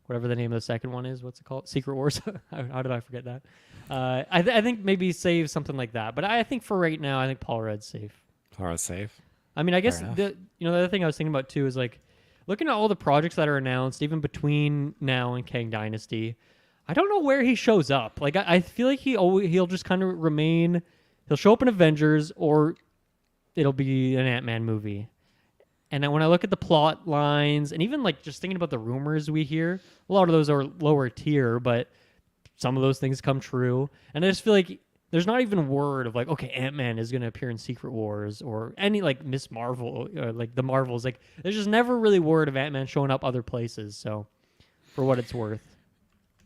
whatever the name of the second one is. What's it called? Secret Wars. How did I forget that? I think maybe save something like that. But I think for right now, I think Paul Rudd's safe. All right, safe. I mean, I guess enough. the other thing I was thinking about too is like looking at all the projects that are announced, even between now and Kang Dynasty. I don't know where he shows up. Like I feel like he'll just kind of remain. He'll show up in Avengers, or it'll be an Ant-Man movie. And then when I look at the plot lines, and even like just thinking about the rumors we hear, a lot of those are lower tier, but some of those things come true. And I just feel like there's not even word of like, okay, Ant-Man is going to appear in Secret Wars or any like Miss Marvel, or like the Marvels. Like there's just never really word of Ant-Man showing up other places. So for what it's worth.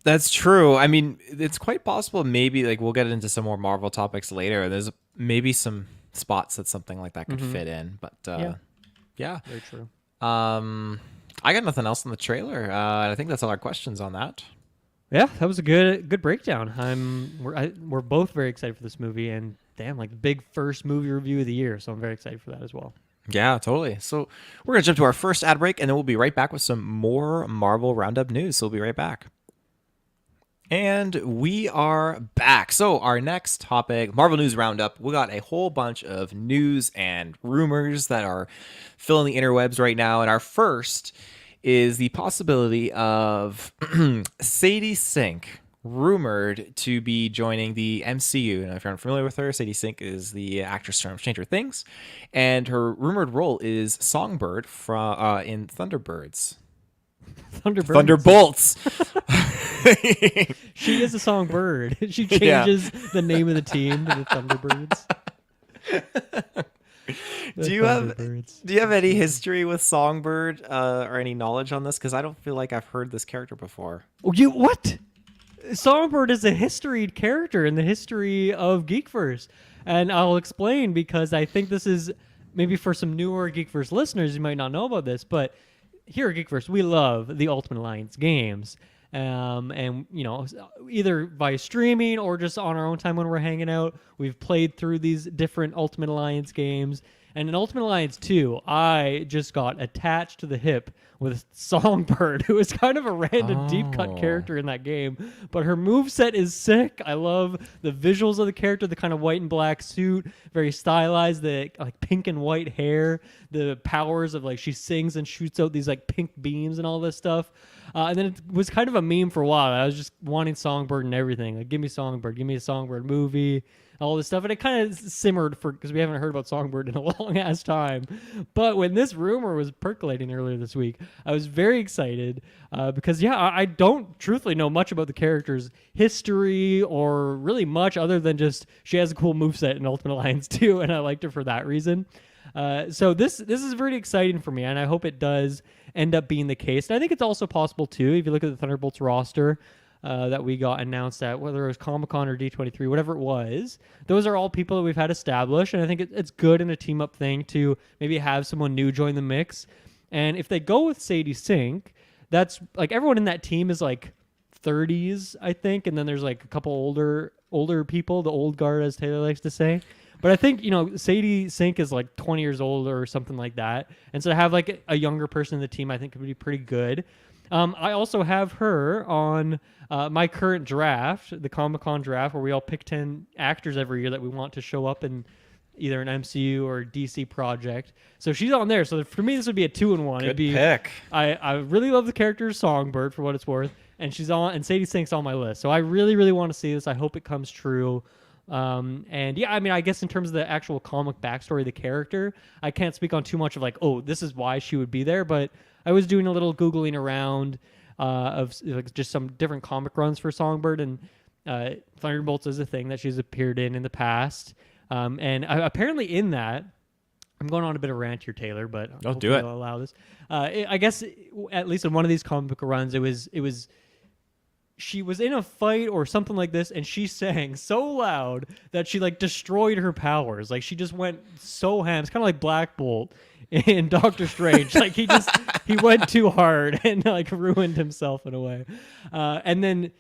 That's true. I mean, it's quite possible. Maybe like we'll get into some more Marvel topics later. There's maybe some spots that something like that could fit in, but yeah. Very true. I got nothing else on the trailer. I think that's all our questions on that. Yeah, that was a good breakdown. We're both very excited for this movie, and damn, like the big first movie review of the year. So I'm very excited for that as well. Yeah, totally. So we're gonna jump to our first ad break, and then we'll be right back with some more Marvel Roundup news. So we'll be right back. And we are back. So our next topic, Marvel News Roundup, we got a whole bunch of news and rumors that are filling the interwebs right now. And our first is the possibility of Sadie Sink, rumored to be joining the MCU. And if you're unfamiliar with her, Sadie Sink is the actress from Stranger Things. And her rumored role is Songbird from in Thunderbirds. Thunderbolts. She is a songbird. She changes the name of the team to the Thunderbirds. Do you have any history with Songbird or any knowledge on this? Because I don't feel like I've heard this character before. Oh, what? Songbird is a historied character in the history of Geekverse, and I'll explain because I think this is maybe for some newer Geekverse listeners, you might not know about this, but here at Geekverse, we love the Ultimate Alliance games. And, you know, either by streaming or just on our own time when we're hanging out, we've played through these different Ultimate Alliance games. And in Ultimate Alliance 2, I just got attached to the hip with Songbird, who is kind of a random deep cut character in that game. But her moveset is sick. I love the visuals of the character, the kind of white and black suit, very stylized, the like pink and white hair, the powers of like she sings and shoots out these like pink beams and all this stuff. And then it was kind of a meme for a while. I was just wanting Songbird and everything. Like, give me Songbird, give me a Songbird movie, all this stuff. And it kind of simmered because we haven't heard about Songbird in a long ass time. But when this rumor was percolating earlier this week, I was very excited because, I don't truthfully know much about the character's history or really much other than just she has a cool moveset in Ultimate Alliance 2, and I liked her for that reason. So this is very exciting for me, and I hope it does end up being the case. And I think it's also possible, too, if you look at the Thunderbolts roster that we got announced at, whether it was Comic-Con or D23, whatever it was, those are all people that we've had established, and I think it's good in a team-up thing to maybe have someone new join the mix. And if they go with Sadie Sink, that's, like, everyone in that team is, like, 30s, I think, and then there's, like, a couple older people, the old guard, as Taylor likes to say. But I think, Sadie Sink is like 20 years old or something like that. And so to have like a younger person in the team, I think would be pretty good. I also have her on my current draft, the Comic-Con draft, where we all pick 10 actors every year that we want to show up in either an MCU or DC project. So she's on there. So for me, this would be a 2-in-1. Good pick. I really love the character Songbird for what it's worth. And she's on, and Sadie Sink's on my list. So I really, really want to see this. I hope it comes true. I guess in terms of the actual comic backstory of the character, I can't speak on too much of like, oh, this is why she would be there. But I was doing a little Googling around of like, just some different comic runs for Songbird, and Thunderbolts is a thing that she's appeared in the past. Apparently in that, I'm going on a bit of a rant here, Taylor, but I'll do it. I'll allow this. I guess at least in one of these comic book runs, it was she was in a fight or something like this, and she sang so loud that she like destroyed her powers. Like she just went so ham. It's kind of like Black Bolt in Doctor Strange. Like he went too hard and like ruined himself in a way. And then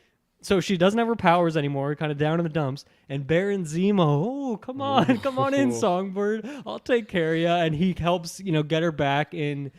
so she doesn't have her powers anymore, kind of down in the dumps. And Baron Zemo, come on in, Songbird. I'll take care of you. And he helps, get her back in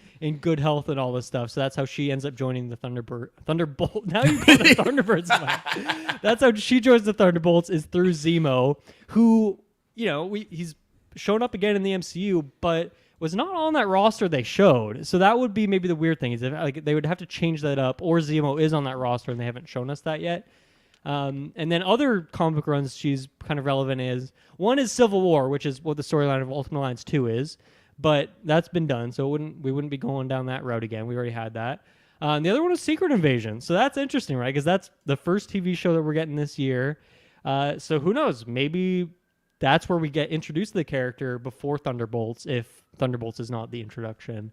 good health and all this stuff. So that's how she ends up joining the Thunderbolt. Now you call the Thunderbirds. That's how she joins the Thunderbolts, is through Zemo, who, he's shown up again in the MCU, but was not on that roster they showed. So that would be maybe the weird thing, is if, like, they would have to change that up, or Zemo is on that roster and they haven't shown us that yet. And then other comic runs she's kind of relevant is, one is Civil War, which is what the storyline of Ultimate Alliance 2 is, but that's been done, so we wouldn't be going down that route again. We already had that. And the other one is Secret Invasion. So that's interesting, right? Because that's the first TV show that we're getting this year. So who knows? Maybe that's where we get introduced to the character before Thunderbolts, if Thunderbolts is not the introduction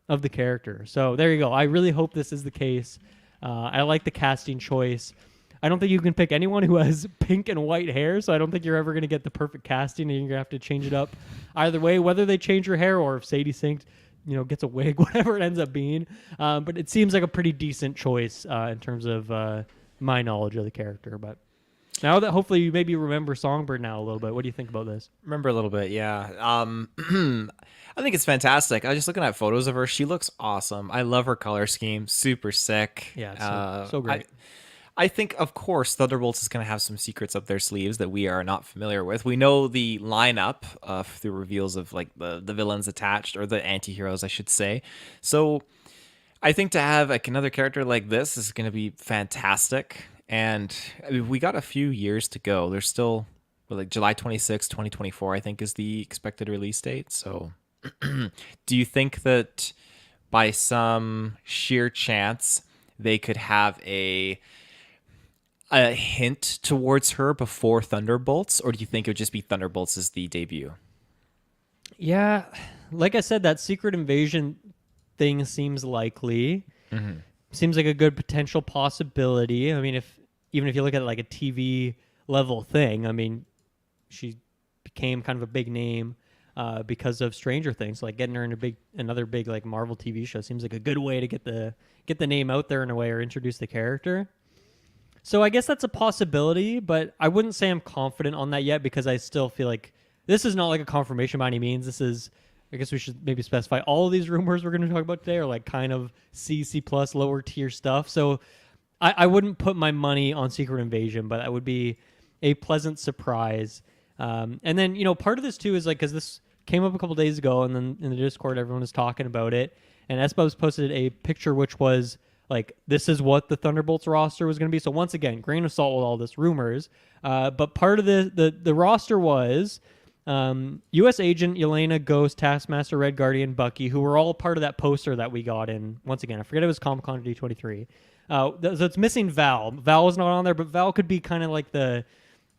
of the character. So there you go. I really hope this is the case. I like the casting choice. I don't think you can pick anyone who has pink and white hair, so I don't think you're ever going to get the perfect casting, and you're going to have to change it up either way, whether they change her hair or if Sadie Sink, gets a wig, whatever it ends up being. But it seems like a pretty decent choice in terms of my knowledge of the character. But now that hopefully you maybe remember Songbird now a little bit, what do you think about this? Remember a little bit, yeah. I think it's fantastic. I was just looking at photos of her. She looks awesome. I love her color scheme. Super sick. Yeah, so great. I think, of course, Thunderbolts is going to have some secrets up their sleeves that we are not familiar with. We know the lineup through reveals of like the villains attached, or the anti-heroes, I should say. So I think to have like another character like this is going to be fantastic. And I mean, we got a few years to go. There's still like July 26, 2024, I think, is the expected release date. So do you think that by some sheer chance they could have a hint towards her before Thunderbolts, or do you think it would just be Thunderbolts as the debut? Yeah, like I said, that Secret Invasion thing seems likely. Mm-hmm. Seems like a good potential possibility. I mean, even if you look at it like a TV level thing, I mean, she became kind of a big name because of Stranger Things. Like getting her in another big like Marvel TV show seems like a good way to get the name out there in a way, or introduce the character. So I guess that's a possibility, but I wouldn't say I'm confident on that yet, because I still feel like this is not like a confirmation by any means. This is, I guess we should maybe specify all of these rumors we're going to talk about today are like kind of C plus lower tier stuff. So I wouldn't put my money on Secret Invasion, but that would be a pleasant surprise. And then, part of this too is like, because this came up a couple days ago, and then in the Discord, everyone was talking about it. And Espos posted a picture which was like, this is what the Thunderbolts roster was going to be. So once again, grain of salt with all this rumors. But part of the roster was U.S. Agent, Yelena, Ghost, Taskmaster, Red Guardian, Bucky, who were all part of that poster that we got in. Once again, I forget it was Comic-Con D23. So it's missing Val. Val was not on there, but Val could be kind of like the,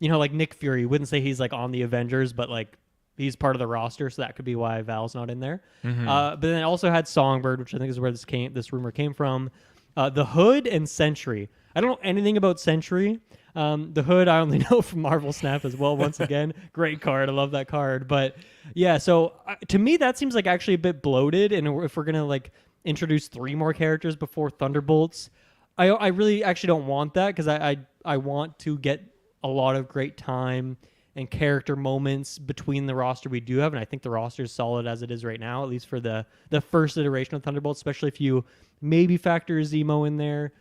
like Nick Fury. You wouldn't say he's like on the Avengers, but like he's part of the roster, so that could be why Val's not in there. But then it also had Songbird, which I think is where this rumor came from. The Hood and Sentry. I don't know anything about Sentry. The Hood I only know from Marvel Snap as well. Once again, great card. I love that card. But yeah, so to me that seems like actually a bit bloated. And if we're gonna like introduce 3 more characters before Thunderbolts, I really actually don't want that, because I want to get a lot of great time and character moments between the roster we do have, and I think the roster is solid as it is right now, at least for the first iteration of Thunderbolts, especially if you maybe factor Zemo in there.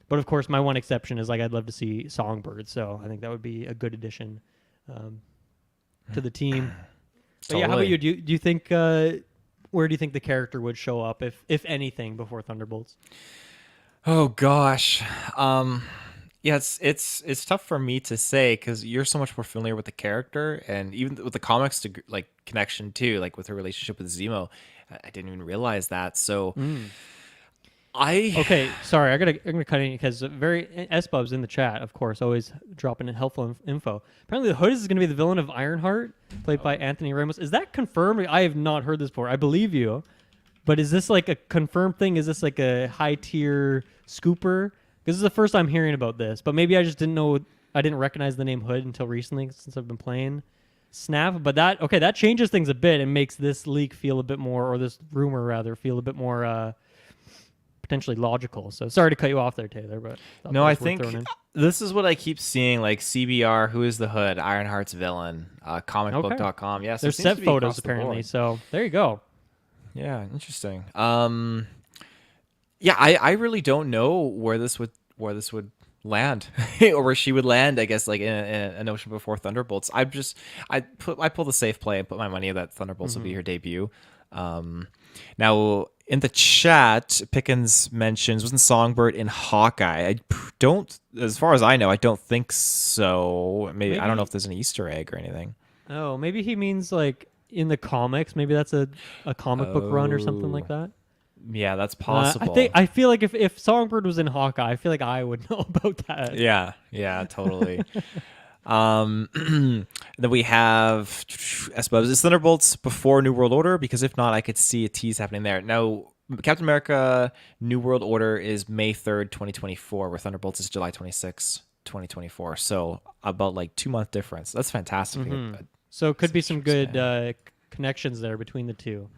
But of course, my one exception is like I'd love to see Songbird, so I think that would be a good addition to the team. But yeah, how about you? Do you think where do you think the character would show up, if anything, before Thunderbolts? Oh gosh. Yeah, it's tough for me to say, because you're so much more familiar with the character, and even with the comics like connection too, like with her relationship with Zemo. I didn't even realize that. So okay, sorry, I'm gonna cut in, because Espub's in the chat, of course, always dropping in helpful info. Apparently, the Hood is going to be the villain of Ironheart, played by Anthony Ramos. Is that confirmed? I have not heard this before. I believe you, but is this like a confirmed thing? Is this like a high tier scooper? This is the first time hearing about this, but maybe I just didn't know. I didn't recognize the name Hood until recently, since I've been playing Snap. But that changes things a bit and makes this leak feel a bit more, or this rumor rather, feel a bit more potentially logical. So sorry to cut you off there, Taylor, but no, I think this is what I keep seeing, like CBR, who is the Hood, Ironheart's villain, comicbook.com. Yes, there's set photos apparently. So there you go. Yeah, interesting. Yeah, I really don't know where this would land, or where she would land. I guess like in an ocean before Thunderbolts. I pull the safe play and put my money that Thunderbolts will be her debut. Now in the chat, Pickens mentions, wasn't Songbird in Hawkeye? I don't, as far as I know, I don't think so. Maybe I don't know if there's an Easter egg or anything. Oh, maybe he means like in the comics. Maybe that's a comic book run or something like that. Yeah, that's possible. I feel like if Songbird was in Hawkeye, I feel like I would know about that. Yeah, totally. Then we have, I suppose, is Thunderbolts before New World Order? Because if not, I could see a tease happening there. Now, Captain America New World Order is May 3rd, 2024, where Thunderbolts is July 26th, 2024. So about like 2-month difference. That's fantastic. So it could be some good connections there between the two.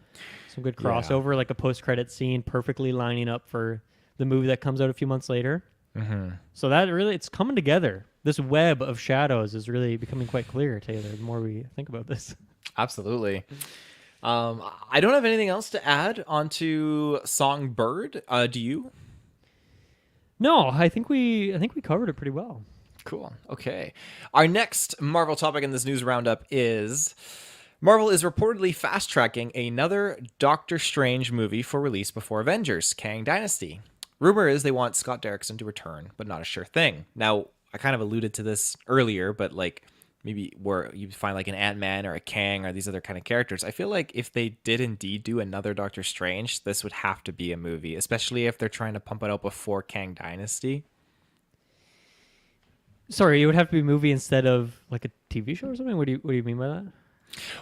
Some good crossover, like a post-credit scene perfectly lining up for the movie that comes out a few months later. So that really, it's coming together. This web of shadows is really becoming quite clear, Taylor, the more we think about this. Absolutely. I don't have anything else to add onto Songbird. Do you? No, I think we covered it pretty well. Cool. Okay. Our next Marvel topic in this news roundup is Marvel is reportedly fast-tracking another Doctor Strange movie for release before Avengers, Kang Dynasty. Rumor is they want Scott Derrickson to return, but not a sure thing. Now, I kind of alluded to this earlier, but like maybe where you find like an Ant-Man or a Kang or these other kind of characters, I feel like if they did indeed do another Doctor Strange, this would have to be a movie, especially if they're trying to pump it out before Kang Dynasty. Sorry, it would have to be a movie instead of like a TV show or something? What do you mean by that?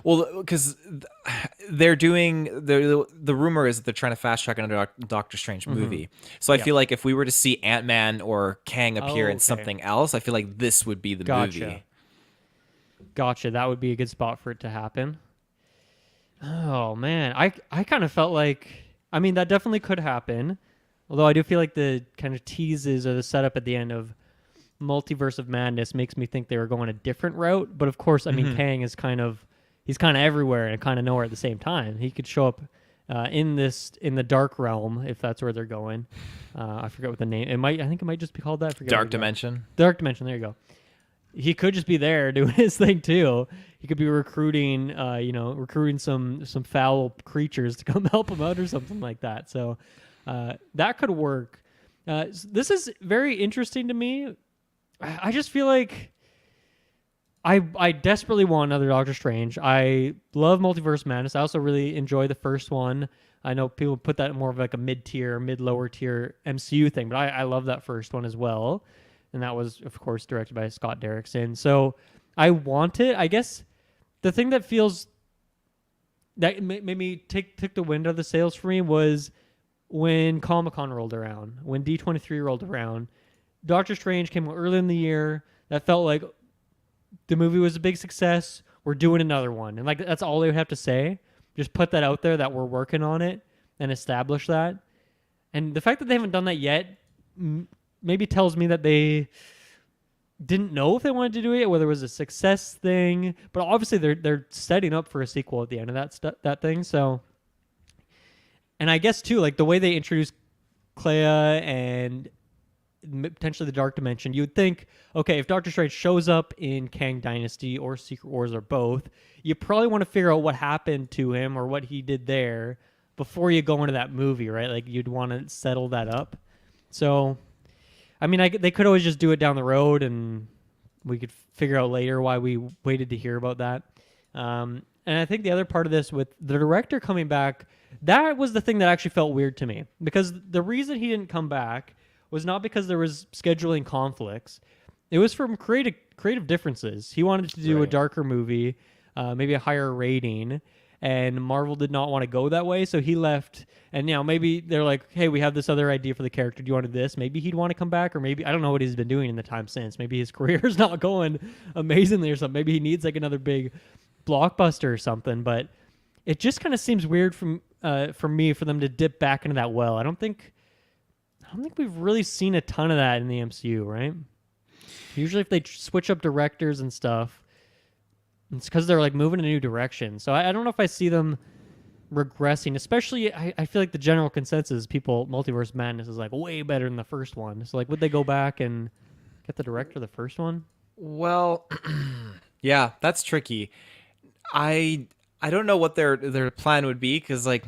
Well, because they're doing the rumor is that they're trying to fast track another Doctor Strange movie. So I feel like if we were to see Ant-Man or Kang appear in something else, I feel like this would be the movie. Gotcha. That would be a good spot for it to happen. Oh man, I kind of felt like, I mean, that definitely could happen. Although I do feel like the kind of teases or the setup at the end of Multiverse of Madness makes me think they were going a different route. But of course, I mean, Kang is kind of, he's kind of everywhere and kind of nowhere at the same time. He could show up in the dark realm if that's where they're going. I forget what the name. I think it might just be called that. I forget Dark Dimension. Dark Dimension. There you go. He could just be there doing his thing too. He could be recruiting, recruiting some foul creatures to come help him out or something like that. So that could work. This is very interesting to me. I just feel like I desperately want another Doctor Strange. I love Multiverse Madness. I also really enjoy the first one. I know people put that more of like a mid-lower tier MCU thing, but I love that first one as well. And that was, of course, directed by Scott Derrickson. So I want it. I guess the thing that feels that made me took the wind out of the sails for me was when Comic-Con rolled around, when D23 rolled around. Doctor Strange came early in the year. That felt like the movie was a big success. We're doing another one. And like that's all they would have to say. Just put that out there that we're working on it and establish that. And the fact that they haven't done that yet maybe tells me that they didn't know if they wanted to do it, whether it was a success thing. But obviously they're setting up for a sequel at the end of that thing. So, and I guess too, like the way they introduced Clea and potentially the Dark Dimension, you would think, okay, if Doctor Strange shows up in Kang Dynasty or Secret Wars or both, you probably want to figure out what happened to him or what he did there before you go into that movie, right? Like you'd want to settle that up. So, I mean, they could always just do it down the road and we could figure out later why we waited to hear about that. And I think the other part of this with the director coming back, that was the thing that actually felt weird to me, because the reason he didn't come back was not because there was scheduling conflicts. It was from creative differences. He wanted to do a darker movie, maybe a higher rating, and Marvel did not want to go that way, so he left. And now maybe they're like, hey, we have this other idea for the character. Do you want to do this? Maybe he'd want to come back, or maybe, I don't know what he's been doing in the time since. Maybe his career is not going amazingly or something. Maybe he needs like another big blockbuster or something, but it just kind of seems weird for me for them to dip back into that well. I don't think we've really seen a ton of that in the MCU, right? Usually if they switch up directors and stuff, it's because they're like moving in a new direction. So I don't know if I see them regressing, especially I feel like the general consensus, Multiverse Madness is like way better than the first one. So like, would they go back and get the director of the first one? Well, yeah, that's tricky. I don't know what their plan would be, because like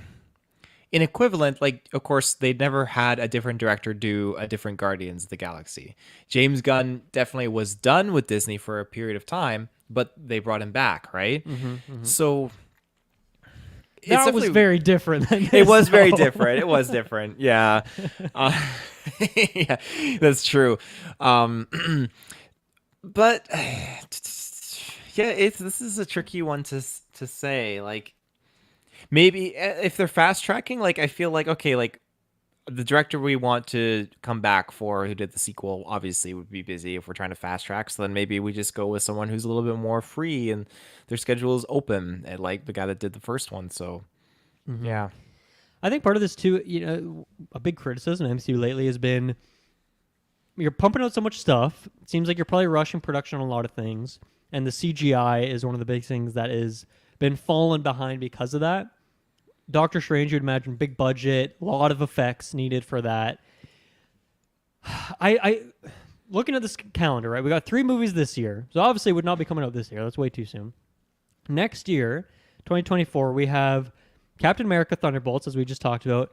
in equivalent, like, of course, they'd never had a different director do a different Guardians of the Galaxy. James Gunn definitely was done with Disney for a period of time, but they brought him back, right? So that was very different than this, it was very different. It was different. Yeah. Yeah, that's true. But yeah, this is a tricky one to say. Like, maybe if they're fast tracking, like I feel like, okay, like the director we want to come back for who did the sequel obviously would be busy if we're trying to fast track. So then maybe we just go with someone who's a little bit more free and their schedule is open, and like the guy that did the first one. So yeah, I think part of this too, a big criticism of MCU lately has been you're pumping out so much stuff. It seems like you're probably rushing production on a lot of things, and the CGI is one of the big things that is been fallen behind because of that. Doctor Strange, you'd imagine, big budget, a lot of effects needed for that. I looking at this calendar, right? We got 3 movies this year, so obviously it would not be coming out this year. That's way too soon. Next year, 2024, we have Captain America: Thunderbolts, as we just talked about.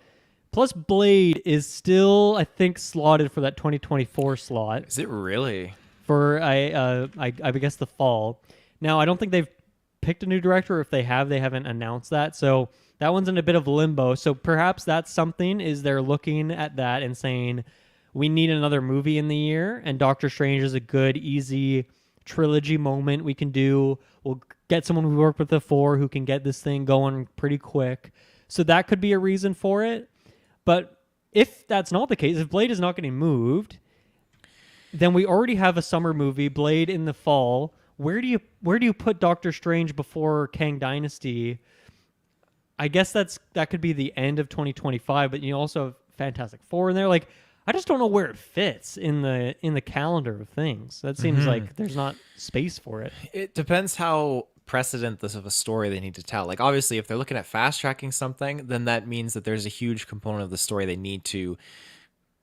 Plus, Blade is still, I think, slotted for that 2024 slot. is it really? For I guess the fall. Now, I don't think they've picked a new director. If they have, they haven't announced that. So that one's in a bit of limbo. So perhaps that's something, is they're looking at that and saying, we need another movie in the year, and Doctor Strange is a good, easy trilogy moment we can do. We'll get someone we worked with before who can get this thing going pretty quick. So that could be a reason for it. But if that's not the case, if Blade is not getting moved, then we already have a summer movie, Blade in the fall. Where do you put Doctor Strange before Kang Dynasty? I guess that could be the end of 2025, but you also have Fantastic Four in there. Like, I just don't know where it fits in the calendar of things. That seems like there's not space for it. It depends how precedent this of a story they need to tell. Like obviously if they're looking at fast tracking something, then that means that there's a huge component of the story they need to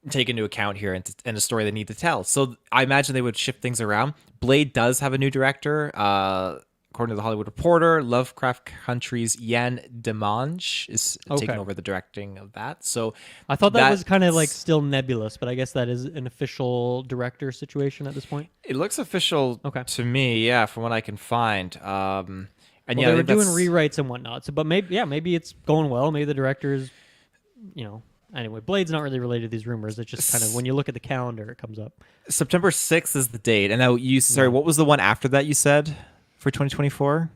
take into account here and a story they need to tell. So I imagine they would shift things around. Blade does have a new director. According to the Hollywood Reporter, Lovecraft Country's Yann Demange is taking over the directing of that. So I thought that was kind of like still nebulous, but I guess that is an official director situation at this point. It looks official to me, yeah, from what I can find. And well, they were doing rewrites and whatnot. So, but maybe it's going well. Maybe the director's, anyway, Blade's not really related to these rumors. It's just kind of when you look at the calendar, it comes up. September 6th is the date. And now what was the one after that you said for 2024?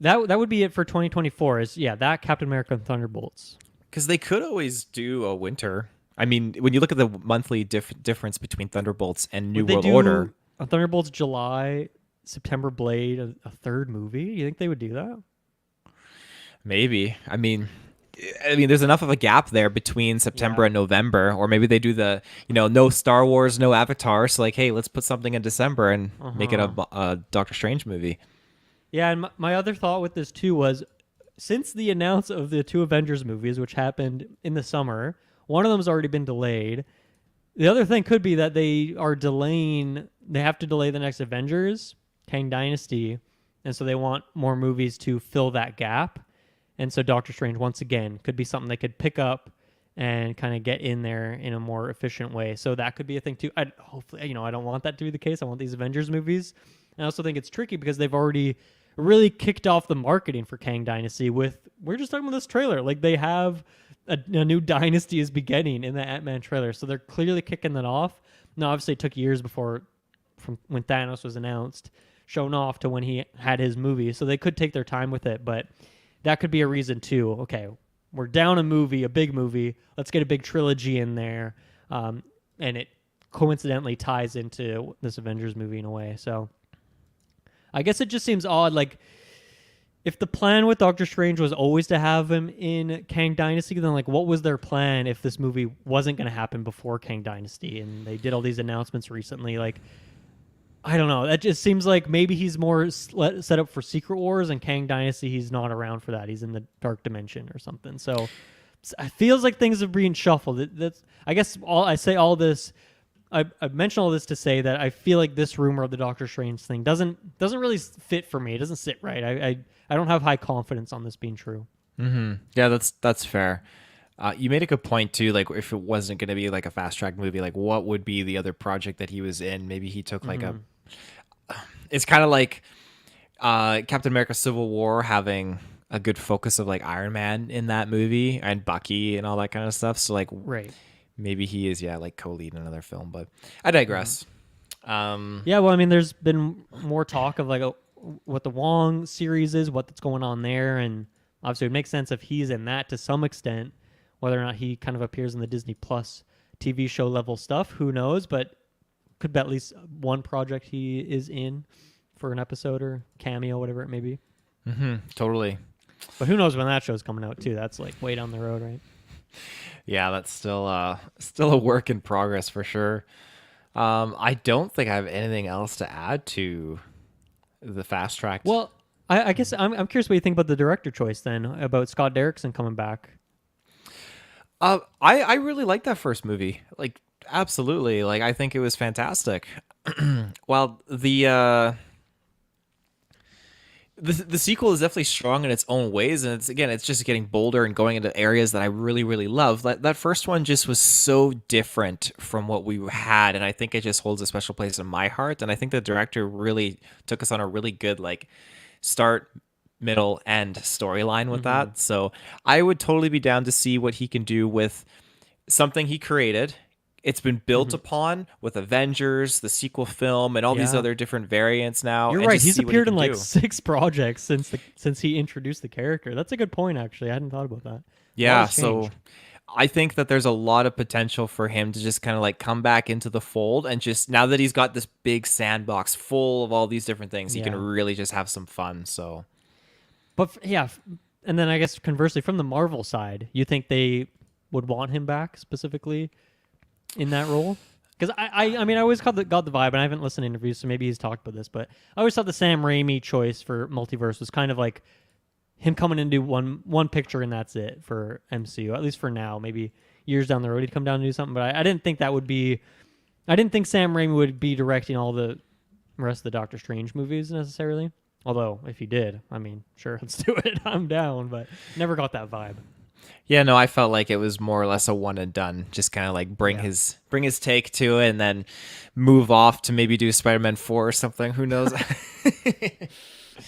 That would be it for 2024. That Captain America and Thunderbolts. Because they could always do a winter. I mean, when you look at the monthly difference between Thunderbolts and New World Order. Thunderbolts July, September Blade, a third movie. You think they would do that? Maybe. I mean, there's enough of a gap there between September and November, or maybe they do the, no Star Wars, no Avatar. So like, hey, let's put something in December and make it a Doctor Strange movie. Yeah, and my other thought with this too was, since the announce of the 2 Avengers movies, which happened in the summer, one of them has already been delayed. The other thing could be that they have to delay the next Avengers, Kang Dynasty, and so they want more movies to fill that gap. And so Doctor Strange, once again, could be something they could pick up and kind of get in there in a more efficient way. So that could be a thing too. Hopefully, I don't want that to be the case. I want these Avengers movies. And I also think it's tricky because they've already really kicked off the marketing for Kang Dynasty we're just talking about this trailer. Like they have a new dynasty is beginning in the Ant-Man trailer. So they're clearly kicking that off. Now, obviously it took years from when Thanos was announced, shown off to when he had his movie. So they could take their time with it, but that could be a reason too. Okay, we're down a big movie. Let's get a big trilogy in there. And it coincidentally ties into this Avengers movie in a way. So I guess it just seems odd. Like if the plan with Doctor Strange was always to have him in Kang Dynasty, then like what was their plan if this movie wasn't going to happen before Kang Dynasty? And they did all these announcements recently. Like, I don't know. That just seems like maybe he's more set up for Secret Wars, and Kang Dynasty, he's not around for that. He's in the Dark Dimension or something. So it feels like things are being shuffled. I guess all this. I mentioned all this to say that I feel like this rumor of the Doctor Strange thing doesn't really fit for me. It doesn't sit right. I don't have high confidence on this being true. Mm-hmm. Yeah, that's fair. You made a good point too. Like, if it wasn't going to be like a fast track movie, like what would be the other project that he was in? Maybe he took like it's kind of like Captain America: Civil War having a good focus of like Iron Man in that movie and Bucky and all that kind of stuff. So like, right. Maybe he is, like co-lead in another film, but I digress. Well, I mean, there's been more talk of like what the Wong series is, what's going on there, and obviously it makes sense if he's in that to some extent. Whether or not he kind of appears in the Disney Plus TV show level stuff, who knows? But could be at least one project he is in for an episode or cameo, whatever it may be. Mm-hmm, totally. But who knows when that show's coming out too? That's like way down the road, right? Yeah, that's still a work in progress for sure. I don't think I have anything else to add to the fast track. Well, I guess I'm curious what you think about the director choice then, about Scott Derrickson coming back. I really liked that first movie. Like, absolutely. Like, I think it was fantastic. Well, the sequel is definitely strong in its own ways, and it's just getting bolder and going into areas that I really, really love. That first one just was so different from what we had, and I think it just holds a special place in my heart. And I think the director really took us on a really good like start, middle, end storyline with that. So I would totally be down to see what he can do with something he created. It's been built upon with Avengers, the sequel film, and all these other different variants now. You're right. He's appeared in like 6 projects since he introduced the character. That's a good point, actually. I hadn't thought about that. Yeah, so I think that there's a lot of potential for him to just kind of like come back into the fold, and just now that he's got this big sandbox full of all these different things, he can really just have some fun. So, but and then I guess conversely, from the Marvel side, you think they would want him back specifically in that role? Because I mean, I always got the vibe, and I haven't listened to interviews, so maybe he's talked about this, but I always thought the Sam Raimi choice for multiverse was kind of like him coming into one picture and that's it for MCU, at least for now. Maybe years down the road he'd come down and do something, but I didn't think that would be. I didn't think Sam Raimi would be directing all the rest of the Doctor Strange movies necessarily. Although, if he did, I mean, sure, let's do it. I'm down, but never got that vibe. Yeah, no, I felt like it was more or less a one and done. Just kind of like bring his take to it, and then move off to maybe do Spider-Man 4 or something. Who knows?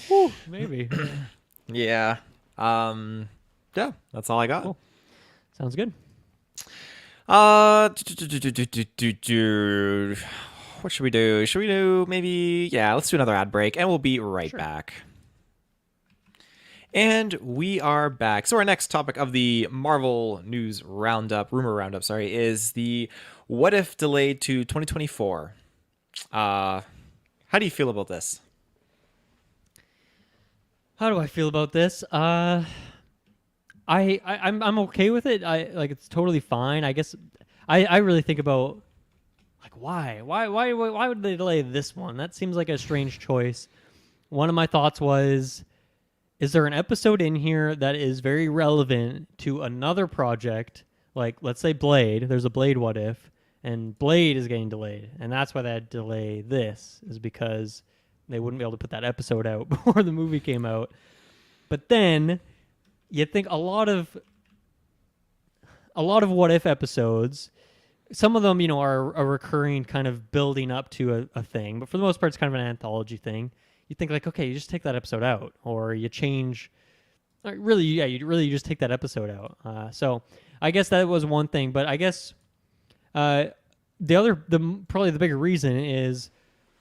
Whew, maybe. Yeah. Yeah, that's all I got. Cool. Sounds good. What should we do? Should we do maybe, let's do another ad break, and we'll be right back. And we are back. So our next topic of the Marvel news rumor roundup, is the What If delayed to 2024. How do you feel about this? How do I feel about this? I'm okay with it. It's totally fine. I guess I really think about like why would they delay this one? That seems like a strange choice. One of my thoughts was, is there an episode in here that is very relevant to another project? Like, let's say Blade. There's a Blade What If, and Blade is getting delayed. And that's why they had to delay this, is because they wouldn't be able to put that episode out before the movie came out. But then you'd think a lot of What If episodes, some of them, are a recurring kind of building up to a thing. But for the most part, it's kind of an anthology thing. You think like, okay, you just take that episode out, or you change. You just take that episode out. So I guess that was one thing, but I guess probably the bigger reason is,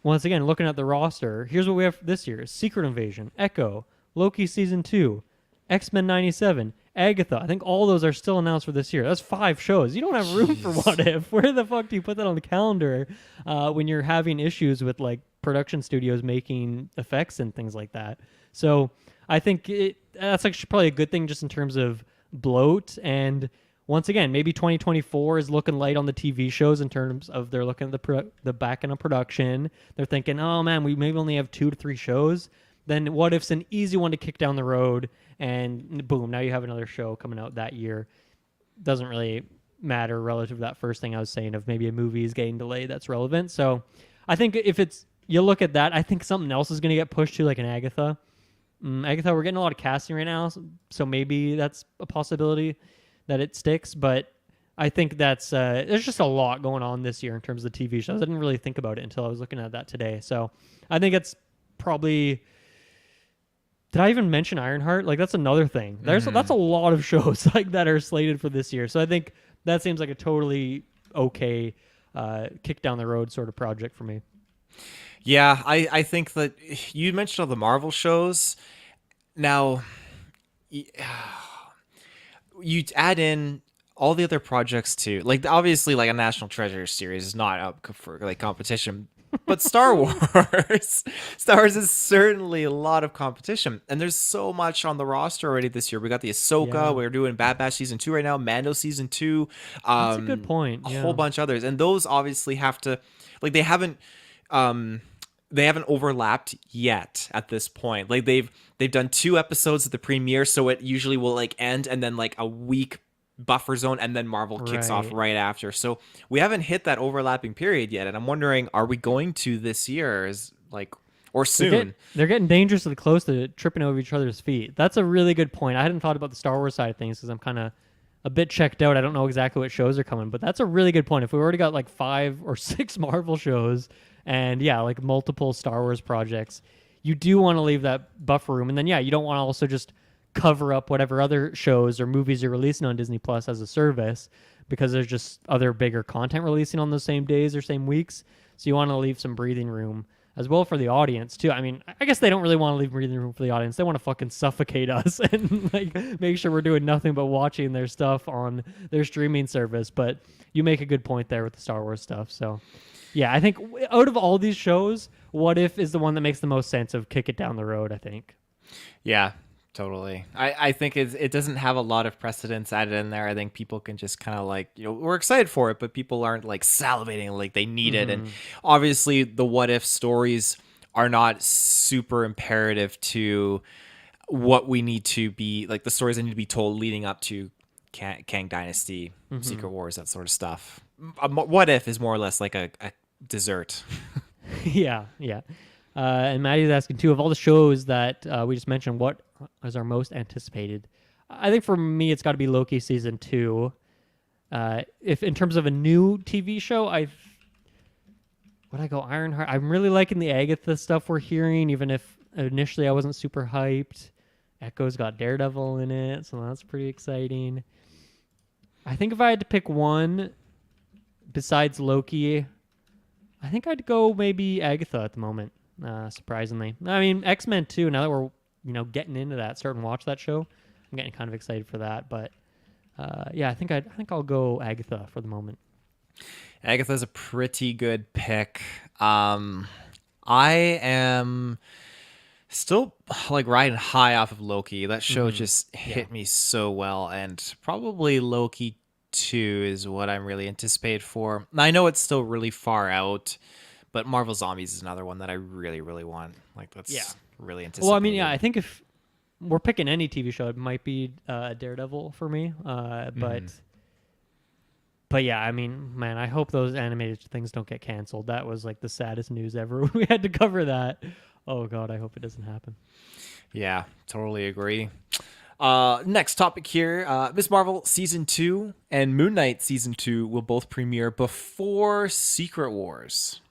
once again, looking at the roster. Here's what we have this year: Secret Invasion, Echo, Loki season 2, X-Men 97, Agatha. I think all those are still announced for this year. That's 5 shows. You don't have room for What If. Where the fuck do you put that on the calendar when you're having issues with like production studios making effects and things like that? So I think that's actually probably a good thing just in terms of bloat. And once again, maybe 2024 is looking light on the TV shows in terms of they're looking at the back end of production. They're thinking, oh man, we maybe only have 2 to 3 shows. Then What If's an easy one to kick down the road, and boom, now you have another show coming out that year. Doesn't really matter relative to that first thing I was saying of maybe a movie is getting delayed that's relevant. So I think if you look at that, I think something else is going to get pushed to, like an Agatha. Agatha, we're getting a lot of casting right now, so maybe that's a possibility that it sticks. But I think that's there's just a lot going on this year in terms of the TV shows. I didn't really think about it until I was looking at that today. So I think it's probably. Did I even mention Ironheart? Like, that's another thing. That's a lot of shows like that are slated for this year. So I think that seems like a totally okay kick down the road sort of project for me. Yeah, I think that you mentioned all the Marvel shows. Now, you add in all the other projects too. Like, obviously, like a National Treasure series is not up for like competition. But Star Wars is certainly a lot of competition, and there's so much on the roster already this year. We got the Ahsoka, Yeah. we're doing Bad Batch season 2 right now, Mando season 2. That's a good point. A whole bunch of others, and those obviously have to, like, they haven't overlapped yet at this point. Like they've done 2 episodes at the premiere, so it usually will like end, and then like a week buffer zone, and then Marvel kicks off right after. So we haven't hit that overlapping period yet, and I'm wondering, are we going to this year? Is like or soon? They're getting dangerously close to tripping over each other's feet. That's a really good point. I hadn't thought about the Star Wars side of things because I'm kind of a bit checked out. I don't know exactly what shows are coming, but that's a really good point. If we already got like 5 or 6 Marvel shows and like multiple Star Wars projects, you do want to leave that buffer room, and then you don't want to also just cover up whatever other shows or movies you're releasing on Disney Plus as a service, because there's just other bigger content releasing on those same days or same weeks. So you want to leave some breathing room as well for the audience too. I mean, I guess they don't really want to leave breathing room for the audience. They want to fucking suffocate us and like make sure we're doing nothing but watching their stuff on their streaming service. But you make a good point there with the Star Wars stuff. So yeah, I think out of all these shows, What If is the one that makes the most sense of kick it down the road, I think. Yeah, Totally. I think it doesn't have a lot of precedence added in there. I think people can just kind of like, we're excited for it, but people aren't like salivating like they need it. And obviously the what if stories are not super imperative to what we need to be, like the stories that need to be told leading up to Kang Dynasty, Secret Wars, that sort of stuff. What if is more or less like a dessert. Yeah. And Maddie's asking too, of all the shows that we just mentioned, what is our most anticipated? I think for me, it's got to be Loki season 2. If in terms of a new TV show, would I go Ironheart? I'm really liking the Agatha stuff we're hearing, even if initially I wasn't super hyped. Echo's got Daredevil in it, so that's pretty exciting. I think if I had to pick one besides Loki, I think I'd go maybe Agatha at the moment. Surprisingly, I mean X-Men too. Now that we're getting into that, starting to watch that show, I'm getting kind of excited for that. But yeah, I think I'll go Agatha for the moment. Agatha's a pretty good pick. I am still like riding high off of Loki. That show just hit me so well, and probably Loki 2 is what I'm really anticipated for. I know it's still really far out, but Marvel Zombies is another one that I really, really want. Like that's really anticipated. Well, I mean, yeah, I think if we're picking any TV show, it might be Daredevil for me. But yeah, I mean, man, I hope those animated things don't get canceled. That was like the saddest news ever. We had to cover that. Oh God, I hope it doesn't happen. Yeah, totally agree. Next topic here. Miss Marvel Season 2 and Moon Knight Season 2 will both premiere before Secret Wars.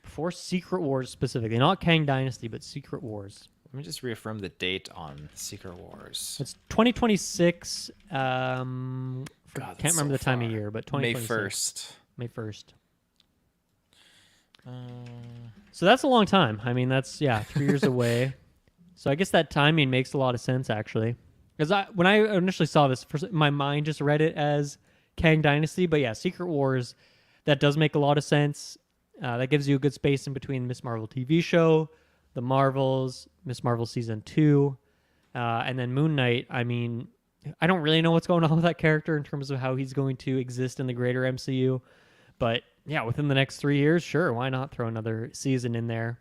Before Secret Wars specifically. Not Kang Dynasty, but Secret Wars. Let me just reaffirm the date on Secret Wars. It's 2026. Can't remember the time of year, but 2026. May 1st. So that's a long time. I mean, that's 3 years away. So I guess that timing makes a lot of sense, actually. Because when I initially saw this, my mind just read it as Kang Dynasty. But yeah, Secret Wars, that does make a lot of sense. That gives you a good space in between Miss Marvel TV show, The Marvels, Miss Marvel Season 2, and then Moon Knight. I mean, I don't really know what's going on with that character in terms of how he's going to exist in the greater MCU. But yeah, within the next 3 years, sure, why not throw another season in there?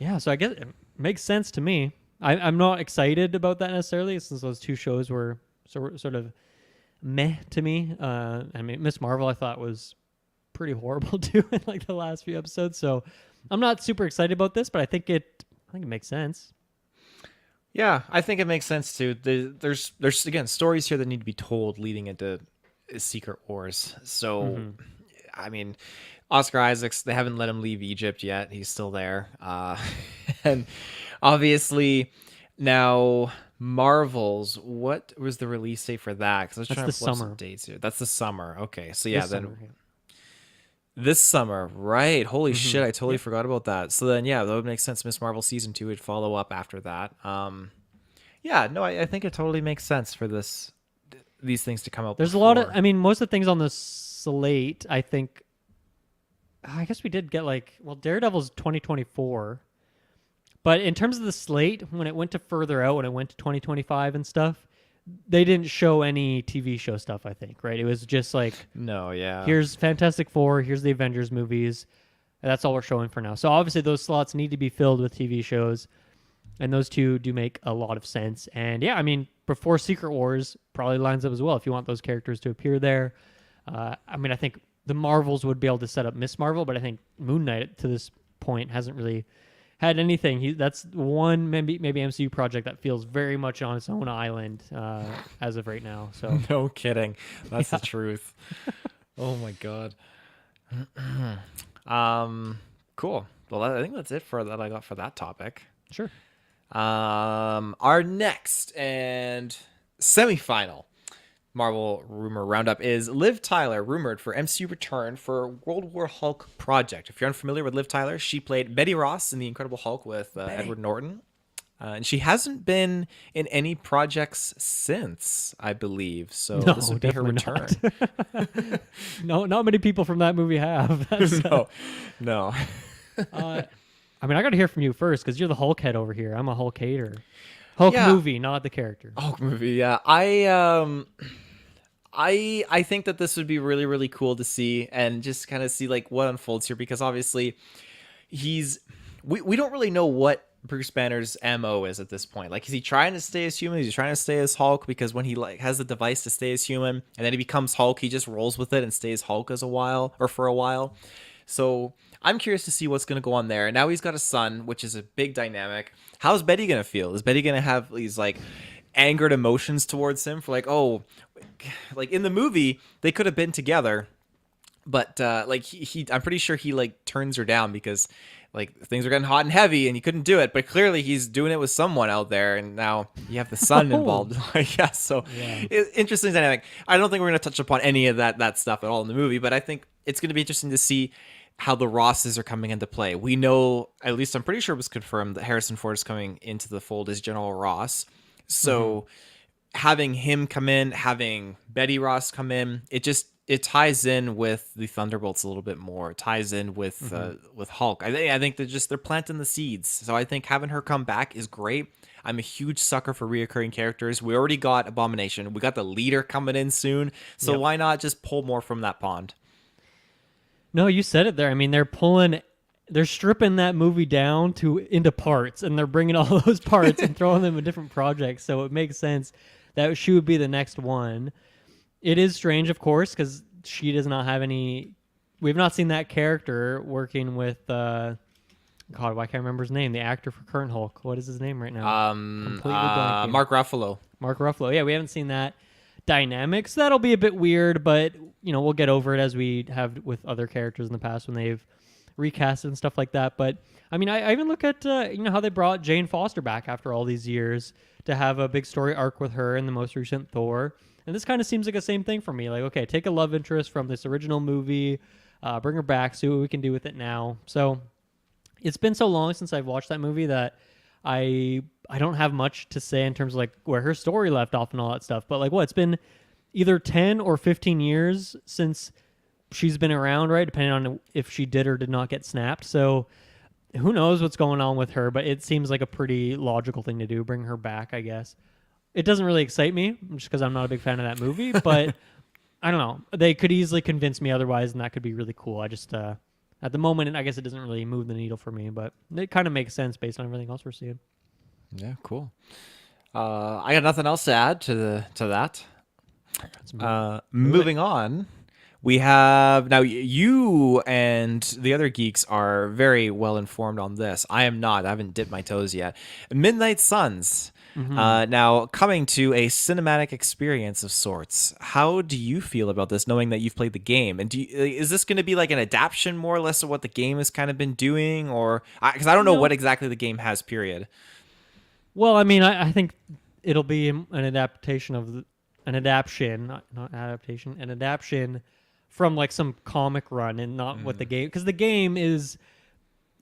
Yeah, so I guess it makes sense to me. I'm not excited about that necessarily, since those two shows were sort of meh to me. I mean, Miss Marvel I thought was pretty horrible too in like the last few episodes. So I'm not super excited about this, but I think it makes sense. Yeah, I think it makes sense too. There's again stories here that need to be told leading into Secret Wars. So I mean, Oscar Isaacs, they haven't let him leave Egypt yet. He's still there. And obviously now Marvel's, what was the release date for that? Because I was trying to pull up some dates here. That's the summer. Okay, so yeah, this summer, right? Holy shit, I totally forgot about that. So then, yeah, that would make sense. Miss Marvel Season 2 would follow up after that. Yeah, no, I think it totally makes sense for these things to come out. There's a lot of, I mean, most of the things on the slate, I think, I guess we did get Daredevil's 2024. But in terms of the slate, when it went to further out, when it went to 2025 and stuff, they didn't show any TV show stuff, I think, right? It was just like, no, yeah. Here's Fantastic Four, here's the Avengers movies. And that's all we're showing for now. So obviously those slots need to be filled with TV shows. And those two do make a lot of sense. And yeah, I mean, before Secret Wars probably lines up as well if you want those characters to appear there. I mean, I think the Marvels would be able to set up Miss Marvel, but I think Moon Knight to this point hasn't really had anything. That's one maybe MCU project that feels very much on its own island as of right now. So no kidding, that's the truth. Oh my god. Cool. Well, I think that's it for that. I got for that topic. Sure. Our next and semifinal Marvel rumor roundup is Liv Tyler rumored for MCU return for World War Hulk project. If you're unfamiliar with Liv Tyler, she played Betty Ross in The Incredible Hulk with Edward Norton. And she hasn't been in any projects since, I believe. So this would be her return. No, not many people from that movie have. No. I mean, I got to hear from you first because you're the Hulk head over here. I'm a Hulk hater. Hulk Yeah. movie, not the character. Hulk movie, yeah. I think that this would be really, really cool to see and just kind of see like what unfolds here, because obviously we don't really know what Bruce Banner's MO is at this point. Like, is he trying to stay as human? Is he trying to stay as Hulk? Because when he like has the device to stay as human and then he becomes Hulk, he just rolls with it and stays Hulk as a while or for a while. So I'm curious to see what's going to go on there. Now he's got a son, which is a big dynamic. How's Betty going to feel? Is Betty going to have these like angered emotions towards him for like, oh, like in the movie they could have been together, but like he I'm pretty sure he like turns her down because like things are getting hot and heavy and he couldn't do it, but clearly he's doing it with someone out there, and now you have the son involved. Yeah, so Yeah. interesting dynamic. I don't think we're going to touch upon any of that stuff at all in the movie, but I think it's going to be interesting to see how the Rosses are coming into play. We know, at least I'm pretty sure it was confirmed, that Harrison Ford is coming into the fold as General Ross. So having him come in, having Betty Ross come in, it ties in with the Thunderbolts a little bit more. It ties in with Hulk. I think they're planting the seeds. So I think having her come back is great. I'm a huge sucker for reoccurring characters. We already got Abomination. We got the Leader coming in soon. So why not just pull more from that pond? No, you said it there. I mean, they're stripping that movie down into parts, and they're bringing all those parts and throwing them in different projects. So it makes sense that she would be the next one. It is strange, of course, because she does not have any. We've not seen that character working with. God, why can't I remember his name? The actor for current Hulk. What is his name right now? Completely blanking. Mark Ruffalo. Mark Ruffalo. Yeah, we haven't seen that dynamic, so that'll be a bit weird, but we'll get over it as we have with other characters in the past when they've recast and stuff like that. But I mean, I even look at how they brought Jane Foster back after all these years to have a big story arc with her in the most recent Thor, and this kind of seems like the same thing for me. Like, okay, take a love interest from this original movie, bring her back, see what we can do with it now. So it's been so long since I've watched that movie that I don't have much to say in terms of like where her story left off and all that stuff. But like, it's been either 10 or 15 years since she's been around, right? Depending on if she did or did not get snapped. So who knows what's going on with her, but it seems like a pretty logical thing to do. Bring her back, I guess. It doesn't really excite me just because I'm not a big fan of that movie, but I don't know. They could easily convince me otherwise, and that could be really cool. I just, at the moment, I guess it doesn't really move the needle for me, but it kind of makes sense based on everything else we're seeing. Yeah, cool. I got nothing else to add to that. Moving on, we have now you and the other geeks are very well informed on this. I am not. I haven't dipped my toes yet. Midnight Suns. Now coming to a cinematic experience of sorts. How do you feel about this, knowing that you've played the game? And is this going to be like an adaptation more or less of what the game has kind of been doing, or because I don't know what exactly the game has. Period. Well, I mean, I think it'll be an adaptation of an adaptation, not adaptation, an adaptation from like some comic run and not what the game, because the game is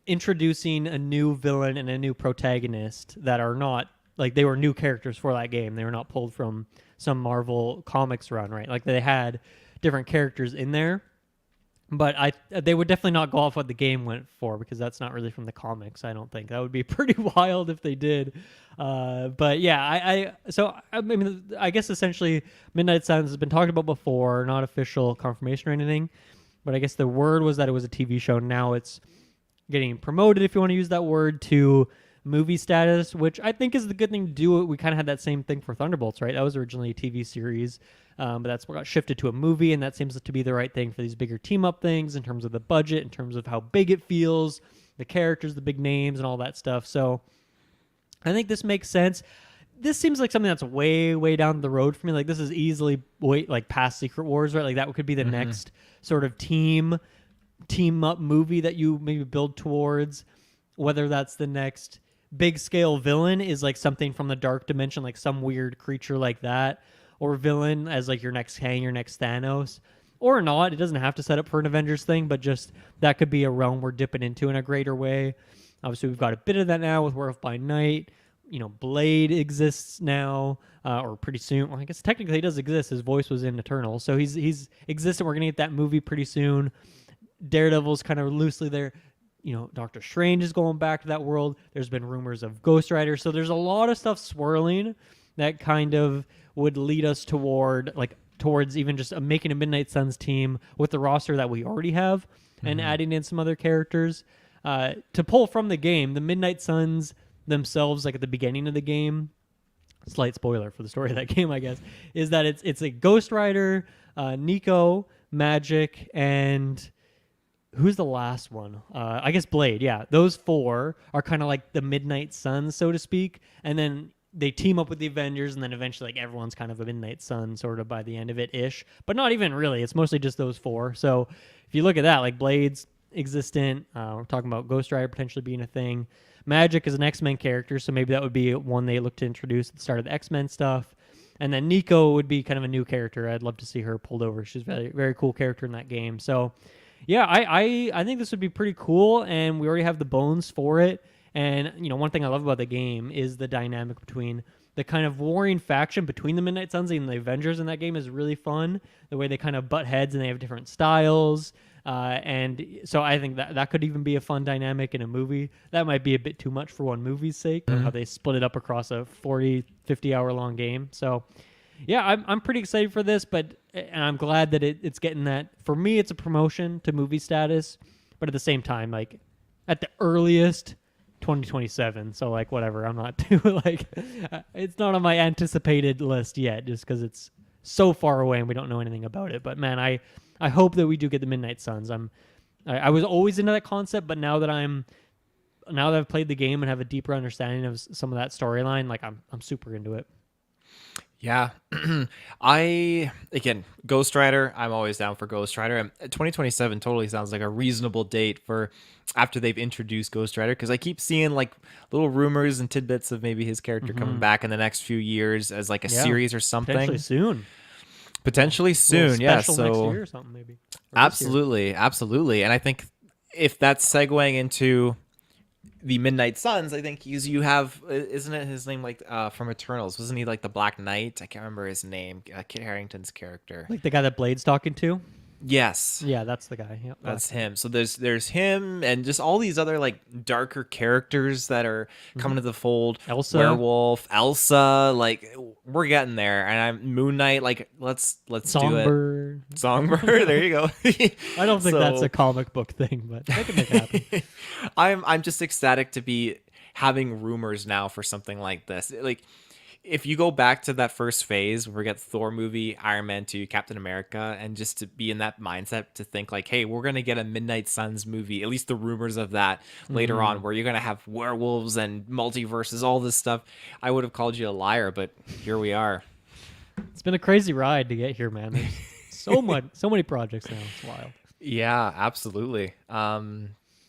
introducing a new villain and a new protagonist that are not like they were new characters for that game. They were not pulled from some Marvel comics run, right? Like they had different characters in there, but they would definitely not go off what the game went for because that's not really from the comics. I don't think that would be pretty wild if they did. But yeah, I mean, I guess essentially Midnight Suns has been talked about before, not official confirmation or anything, but I guess the word was that it was a TV show. Now it's getting promoted, if you want to use that word, to movie status, which I think is the good thing to do. We kind of had that same thing for Thunderbolts, right? That was originally a TV series, but that's what got shifted to a movie, and that seems to be the right thing for these bigger team-up things in terms of the budget, in terms of how big it feels, the characters, the big names, and all that stuff. So I think this makes sense. This seems like something that's way, way down the road for me. Like this is easily like past Secret Wars, right? Like that could be the next sort of team-up movie that you maybe build towards, whether that's the next big scale villain is like something from the dark dimension, like some weird creature like that, or villain as like your next Kang, your next Thanos, or not. It doesn't have to set up for an Avengers thing, but just that could be a realm we're dipping into in a greater way. Obviously, we've got a bit of that now with Werewolf by Night. Blade exists now, or pretty soon. Well, I guess technically he does exist. His voice was in Eternal, so he's existent. We're gonna get that movie pretty soon. Daredevil's kind of loosely there. Doctor Strange is going back to that world. There's been rumors of Ghost Rider. So there's a lot of stuff swirling that kind of would lead us towards even just making a Midnight Suns team with the roster that we already have and adding in some other characters. To pull from the game, the Midnight Suns themselves, like at the beginning of the game, slight spoiler for the story of that game, I guess, is that it's a Ghost Rider, Nico, Magic, and who's the last one? I guess Blade. Yeah, those four are kind of like the Midnight Suns, so to speak, and then they team up with the Avengers, and then eventually like everyone's kind of a Midnight Sun sort of by the end of it ish, but not even really. It's mostly just those four. So if you look at that, like Blade's existent. We're talking about Ghost Rider potentially being a thing. Magic is an X-Men character, so maybe that would be one they look to introduce at the start of the X-Men stuff. And then Nico would be kind of a new character. I'd love to see her pulled over. She's a very, very cool character in that game. So, yeah, I think this would be pretty cool, and we already have the bones for it. And, one thing I love about the game is the dynamic between the kind of warring faction between the Midnight Suns and the Avengers in that game is really fun. The way they kind of butt heads and they have different styles. And so I think that could even be a fun dynamic in a movie. That might be a bit too much for one movie's sake, how they split it up across a 40, 50-hour long game. So, yeah, I'm pretty excited for this, and I'm glad that it's getting that. For me, it's a promotion to movie status, but at the same time, like, at the earliest, 2027. So, like, whatever. I'm not too, it's not on my anticipated list yet, just because it's so far away and we don't know anything about it. But, man, I hope that we do get the Midnight Suns. I was always into that concept, but now that I've played the game and have a deeper understanding of some of that storyline, like I'm super into it. Yeah. Ghost Rider, I'm always down for Ghost Rider. And 2027 totally sounds like a reasonable date for after they've introduced Ghost Rider, because I keep seeing like little rumors and tidbits of maybe his character coming back in the next few years as like a series or something. Potentially soon, yeah. So next year or something, maybe. Or absolutely. And I think if that's segueing into the Midnight Suns, I think you have, isn't it his name like from Eternals? Wasn't he like the Black Knight? I can't remember his name. Kit Harington's character, like the guy that Blade's talking to. Yes. Yeah, that's the guy. Yep, that's him. So there's him and just all these other like darker characters that are coming to the fold. Elsa, Werewolf, Elsa, like we're getting there. And I'm Moon Knight, like let's Songbird. Do it. Songbird, there you go. I don't think that's a comic book thing, but they can make it happen. I'm just ecstatic to be having rumors now for something like this. Like if you go back to that first phase where we get Thor movie, Iron Man 2, Captain America, and just to be in that mindset to think like, hey, we're going to get a Midnight Suns movie, at least the rumors of that later on, where you're going to have werewolves and multiverses, all this stuff, I would have called you a liar, but here we are. It's been a crazy ride to get here, man. There's so many projects now. It's wild. Yeah, absolutely. I'll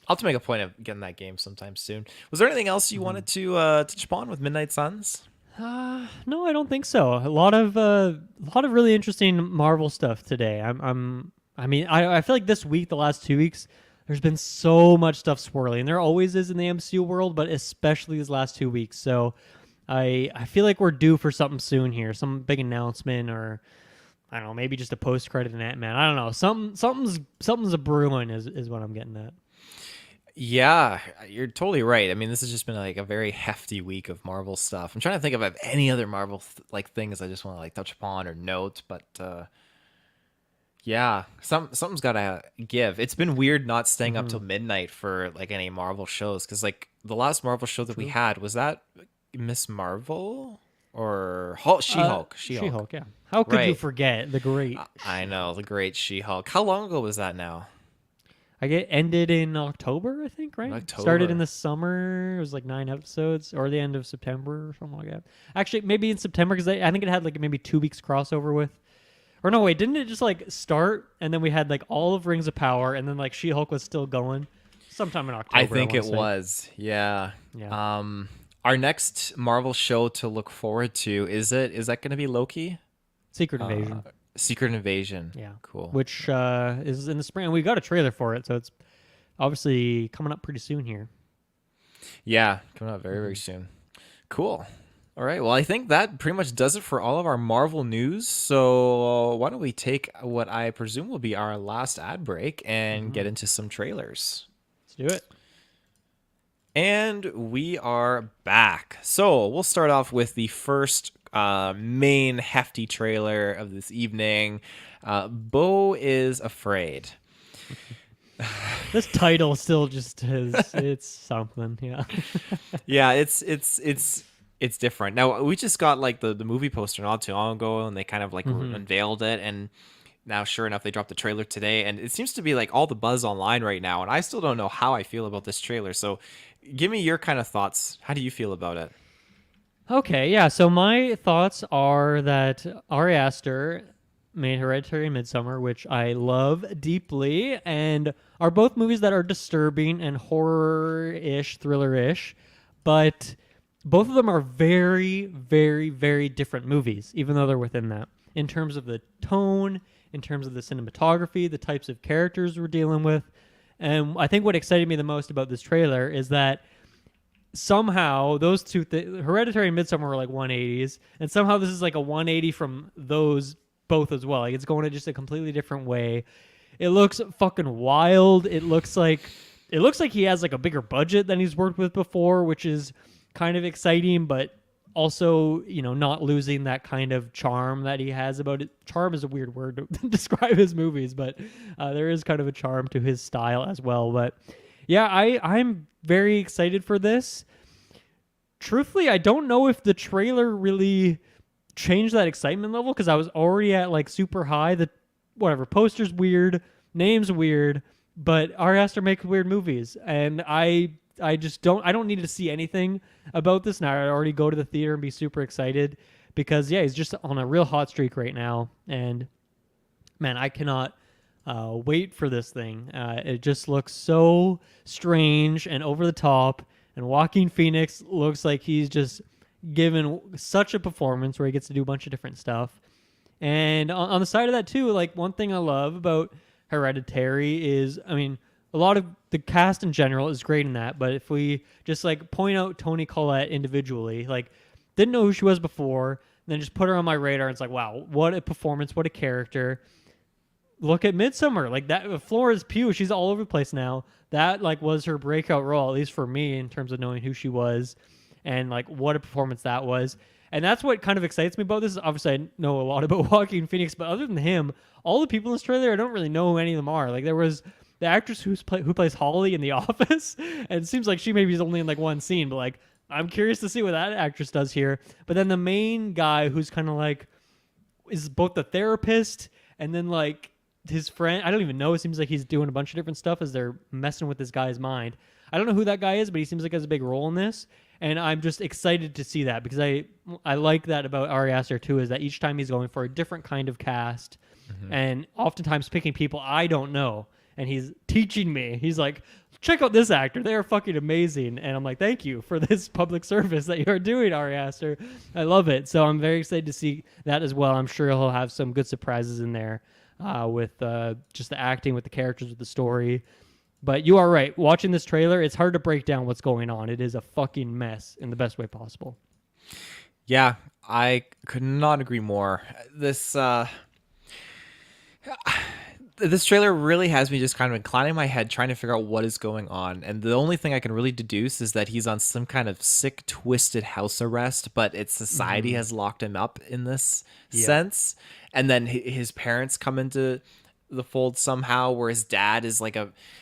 have to make a point of getting that game sometime soon. Was there anything else you wanted to touch upon with Midnight Suns? No, I don't think so. A lot of really interesting Marvel stuff today. I feel like this week, the last 2 weeks, there's been so much stuff swirling. There always is in the MCU world, but especially these last 2 weeks. So I feel like we're due for something soon here, some big announcement, or I don't know, maybe just a post credit in Ant-Man. I don't know. Something's a brewing is what I'm getting at. Yeah, you're totally right. I mean, this has just been like a very hefty week of Marvel stuff. I'm trying to think of any other Marvel things I just want to like touch upon or note, but yeah, something's got to give. It's been weird not staying up till midnight for like any Marvel shows, because like the last Marvel show that we had, was that Miss Marvel or She-Hulk? She-Hulk, yeah. How could you forget the great? I know, the great She-Hulk. How long ago was that now? Ended in October, I think, right? October. Started in the summer. It was like 9 episodes, or the end of September or something like that. Actually, maybe in September, because I think it had like maybe 2 weeks crossover with. Or no, wait, didn't it just like start and then we had like all of Rings of Power and then like She-Hulk was still going sometime in October? I think it was, yeah. Our next Marvel show to look forward to, is that going to be Loki? Secret Invasion. Secret Invasion. Yeah. Cool. Which is in the spring. And we got a trailer for it, so it's obviously coming up pretty soon here. Yeah, coming up very, very soon. Cool. All right. Well, I think that pretty much does it for all of our Marvel news. So why don't we take what I presume will be our last ad break and get into some trailers. Let's do it. And we are back. So we'll start off with the first main hefty trailer of this evening. Beau Is Afraid. This title still just is, it's something, yeah. Yeah, it's different. Now we just got like the movie poster not too long ago, and they kind of like unveiled it, and now sure enough they dropped the trailer today, and it seems to be like all the buzz online right now, and I still don't know how I feel about this trailer. So give me your kind of thoughts. How do you feel about it? Okay, yeah, so my thoughts are that Ari Aster made Hereditary and Midsummer, which I love deeply, and are both movies that are disturbing and horror-ish, thriller-ish, but both of them are very, very, very different movies, even though they're within that. In terms of the tone, in terms of the cinematography, the types of characters we're dealing with. And I think what excited me the most about this trailer is that somehow those two, Hereditary and Midsummer were like 180s, and somehow this is like a 180 from those both as well. Like it's going in just a completely different way. It looks fucking wild. It looks like he has like a bigger budget than he's worked with before, which is kind of exciting, but also, you know, not losing that kind of charm that he has about it. Charm is a weird word to describe his movies, but there is kind of a charm to his style as well. But yeah, I'm very excited for this. Truthfully, I don't know if the trailer really changed that excitement level, because I was already at like super high. The whatever, poster's weird, name's weird, but Ari Aster makes weird movies, and I don't need to see anything about this now. I already go to the theater and be super excited, because yeah, he's just on a real hot streak right now, and man, I cannot wait for this thing. It just looks so strange and over the top, and Joaquin Phoenix looks like he's just given such a performance where he gets to do a bunch of different stuff. And on the side of that too, like one thing I love about Hereditary is, I mean, a lot of the cast in general is great in that, but if we just like point out Toni Collette individually, like didn't know who she was before, then just put her on my radar, and it's like, wow, what a performance, what a character. Look at Midsummer, like that. Florence Pugh, she's all over the place now. That like was her breakout role, at least for me, in terms of knowing who she was, and like what a performance that was. And that's what kind of excites me about this. Obviously, I know a lot about Joaquin Phoenix, but other than him, all the people in this trailer, I don't really know who any of them are. Like there was the actress who plays Holly in The Office, and it seems like she maybe is only in like one scene, but like I'm curious to see what that actress does here. But then the main guy, who's kind of like is both the therapist and then like his friend, I don't even know. It seems like he's doing a bunch of different stuff as they're messing with this guy's mind. I don't know who that guy is, but he seems like he has a big role in this. And I'm just excited to see that, because I like that about Ari Aster too, is that each time he's going for a different kind of cast, and oftentimes picking people I don't know. And he's teaching me. He's like, check out this actor. They are fucking amazing. And I'm like, thank you for this public service that you're doing, Ari Aster. I love it. So I'm very excited to see that as well. I'm sure he'll have some good surprises in there with just the acting, with the characters, with the story. But you are right. Watching this trailer, it's hard to break down what's going on. It is a fucking mess in the best way possible. Yeah, I could not agree more. This trailer really has me just kind of inclining my head, trying to figure out what is going on. And the only thing I can really deduce is that he's on some kind of sick, twisted house arrest, but it's society has locked him up in this sense. And then his parents come into the fold somehow, where his dad is like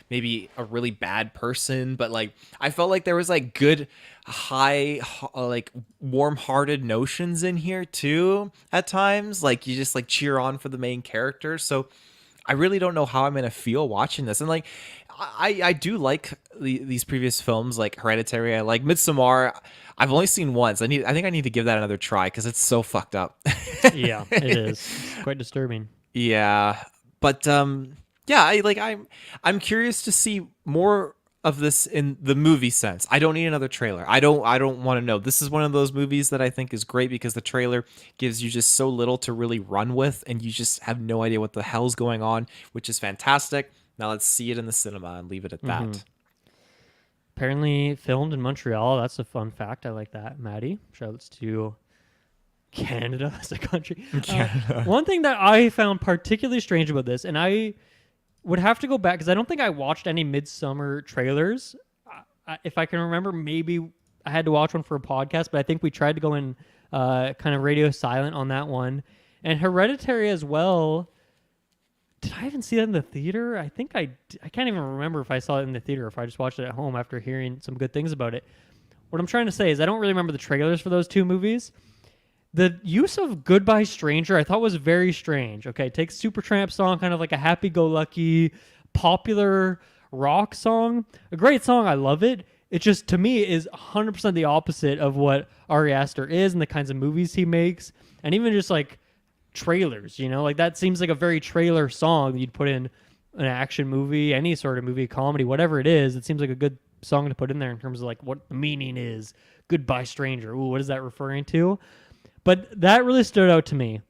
maybe a really bad person, but like I felt like there was like good high like warm-hearted notions in here too at times. Like you just like cheer on for the main character. So I really don't know how I'm gonna feel watching this. And like I do like these previous films, like Hereditary. I like Midsommar. I've only seen once. I think I need to give that another try, because it's so fucked up. Yeah, it is. It's quite disturbing. Yeah. But yeah, I'm curious to see more of this in the movie sense. I don't need another trailer. I don't want to know. This is one of those movies that I think is great, because the trailer gives you just so little to really run with, and you just have no idea what the hell's going on, which is fantastic. Now let's see it in the cinema and leave it at that. Apparently filmed in Montreal. That's a fun fact. I like that, Maddie. Shoutouts to Canada as a country. One thing that I found particularly strange about this, and I would have to go back, because I don't think I watched any Midsummer trailers. if I can remember, maybe I had to watch one for a podcast, but I think we tried to go in kind of radio silent on that one. And Hereditary as well. Did I even see that in the theater? I think I can't even remember if I saw it in the theater or if I just watched it at home after hearing some good things about it. What I'm trying to say is I don't really remember the trailers for those two movies. The use of Goodbye Stranger I thought was very strange. Okay, take Supertramp song, kind of like a happy-go-lucky, popular rock song. A great song, I love it. It just, to me, is 100% the opposite of what Ari Aster is and the kinds of movies he makes. And even just like trailers, like that seems like a very trailer song that you'd put in an action movie, any sort of movie, comedy, whatever it is. It seems like a good song to put in there in terms of like what the meaning is. Goodbye Stranger. Ooh, what is that referring to? But that really stood out to me.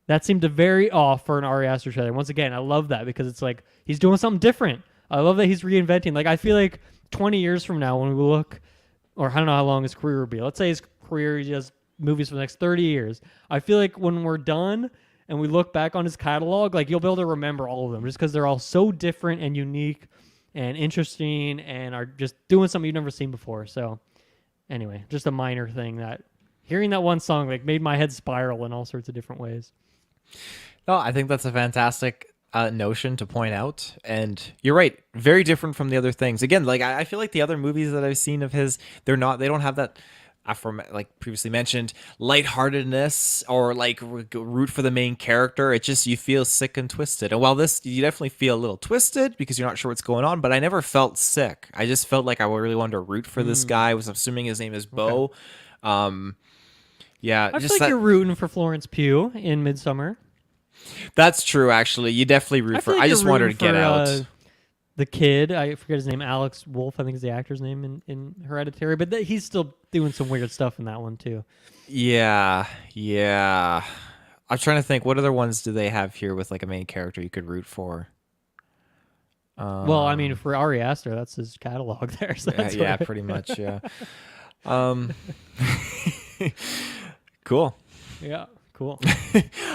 That seemed very off for an Ari Aster trailer. Once again, I love that because it's like he's doing something different. I love that he's reinventing. Like I feel like 20 years from now when we look, or I don't know how long his career will be. Let's say his career, he does movies for the next 30 years. I feel like when we're done and we look back on his catalog, like you'll be able to remember all of them just because they're all so different and unique and interesting and are just doing something you've never seen before. So anyway, just a minor thing that hearing that one song like made my head spiral in all sorts of different ways. No, I think that's a fantastic notion to point out, and you're right, very different from the other things. Again, like I feel like the other movies that I've seen of his, they don't have that like previously mentioned lightheartedness or like root for the main character. It just, you feel sick and twisted. And while this, you definitely feel a little twisted because you're not sure what's going on, but I never felt sick. I just felt like I really wanted to root for this guy. I was assuming his name is Beau. Yeah, I feel like you're rooting for Florence Pugh in Midsommar. That's true, actually. You definitely root for. Like I just want her to get out. The kid, I forget his name, Alex Wolff, I think is the actor's name in Hereditary, but he's still doing some weird stuff in that one too. Yeah. I'm trying to think, what other ones do they have here with like a main character you could root for? Well, I mean, for Ari Aster, that's his catalog there. So that's yeah, pretty much. Yeah. Cool. Yeah. Cool.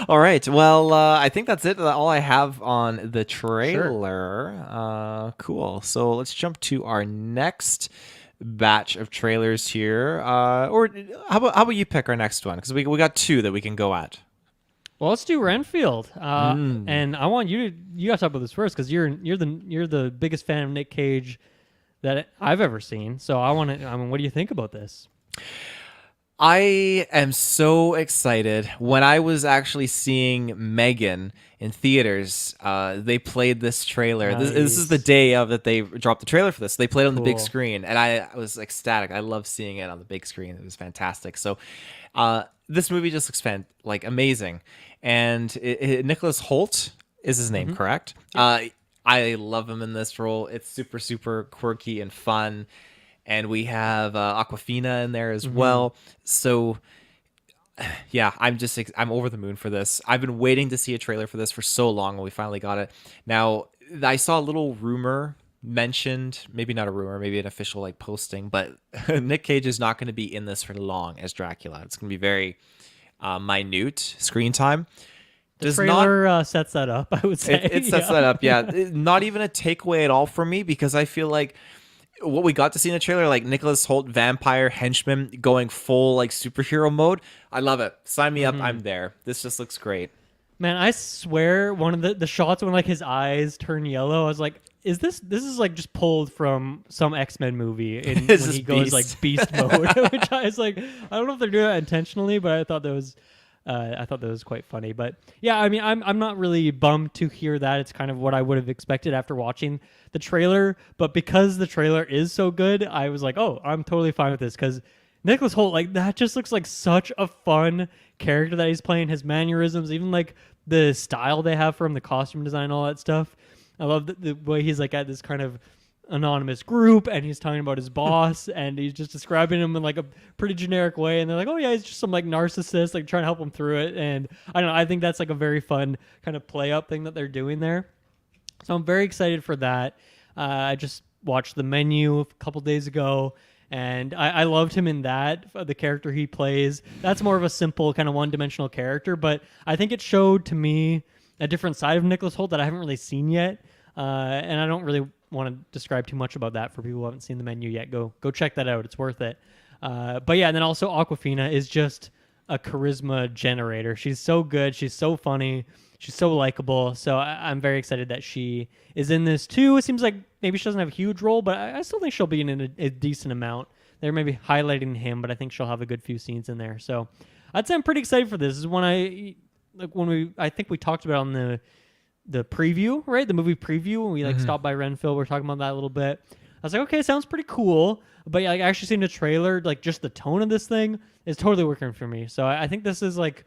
All right. Well, I think that's it. All I have on the trailer. Sure. Cool. So let's jump to our next batch of trailers here. Or how about you pick our next one? Because we got two that we can go at. Well, let's do Renfield. And I want you got to talk about this first because you're the biggest fan of Nick Cage that I've ever seen. So what do you think about this? I am so excited. When I was actually seeing Megan in theaters, they played this trailer. Nice. This is the day of that they dropped the trailer for this. They played it on the big screen, and I was ecstatic. I love seeing it on the big screen. It was fantastic. So this movie just looks amazing. And Nicholas Hoult is his name, correct? I love him in this role. It's super, super quirky and fun. And we have Awkwafina in there as well. So, yeah, I'm over the moon for this. I've been waiting to see a trailer for this for so long, and we finally got it. Now, I saw a little rumor mentioned, maybe not a rumor, maybe an official like posting, but Nick Cage is not going to be in this for long as Dracula. It's going to be very minute screen time. The trailer sets that up, I would say. It sets that up, yeah. Not even a takeaway at all for me, because I feel like what we got to see in the trailer, like Nicholas Hoult, vampire henchman going full like superhero mode. I love it. Sign me up. I'm there. This just looks great. Man, I swear one of the shots when like his eyes turn yellow, I was like, this is like just pulled from some X-Men movie when he goes like beast mode. Which I was like, I don't know if they're doing that intentionally, but I thought that was quite funny. But yeah, I mean, I'm not really bummed to hear that. It's kind of what I would have expected after watching the trailer. But because the trailer is so good, I was like, oh, I'm totally fine with this. Because Nicholas Hoult, like that just looks like such a fun character that he's playing. His mannerisms, even like the style they have for him, the costume design, all that stuff. I love the way he's like at this kind of anonymous group and he's talking about his boss and he's just describing him in like a pretty generic way, and they're like, oh yeah, he's just some like narcissist like trying to help him through it. And I don't know, I think that's like a very fun kind of play up thing that they're doing there, so I'm very excited for that. I just watched The Menu a couple days ago and I loved him in that. The character he plays, that's more of a simple kind of one-dimensional character, but I think it showed to me a different side of Nicholas Hoult that I haven't really seen yet. And I don't really want to describe too much about that for people who haven't seen the menu yet. Go check that out. It's worth it. But yeah, and then also Aquafina is just a charisma generator. She's so good. She's so funny. She's so likable. So I'm very excited that she is in this too. It seems like maybe she doesn't have a huge role, but I still think she'll be in a decent amount. They're maybe highlighting him, but I think she'll have a good few scenes in there. So I'd say I'm pretty excited for this. This is when I think we talked about on the preview, right? The movie preview when we stopped by Renfield. We were talking about that a little bit. I was like, okay, sounds pretty cool. But yeah, like actually seeing the trailer, like just the tone of this thing is totally working for me. So I think this is like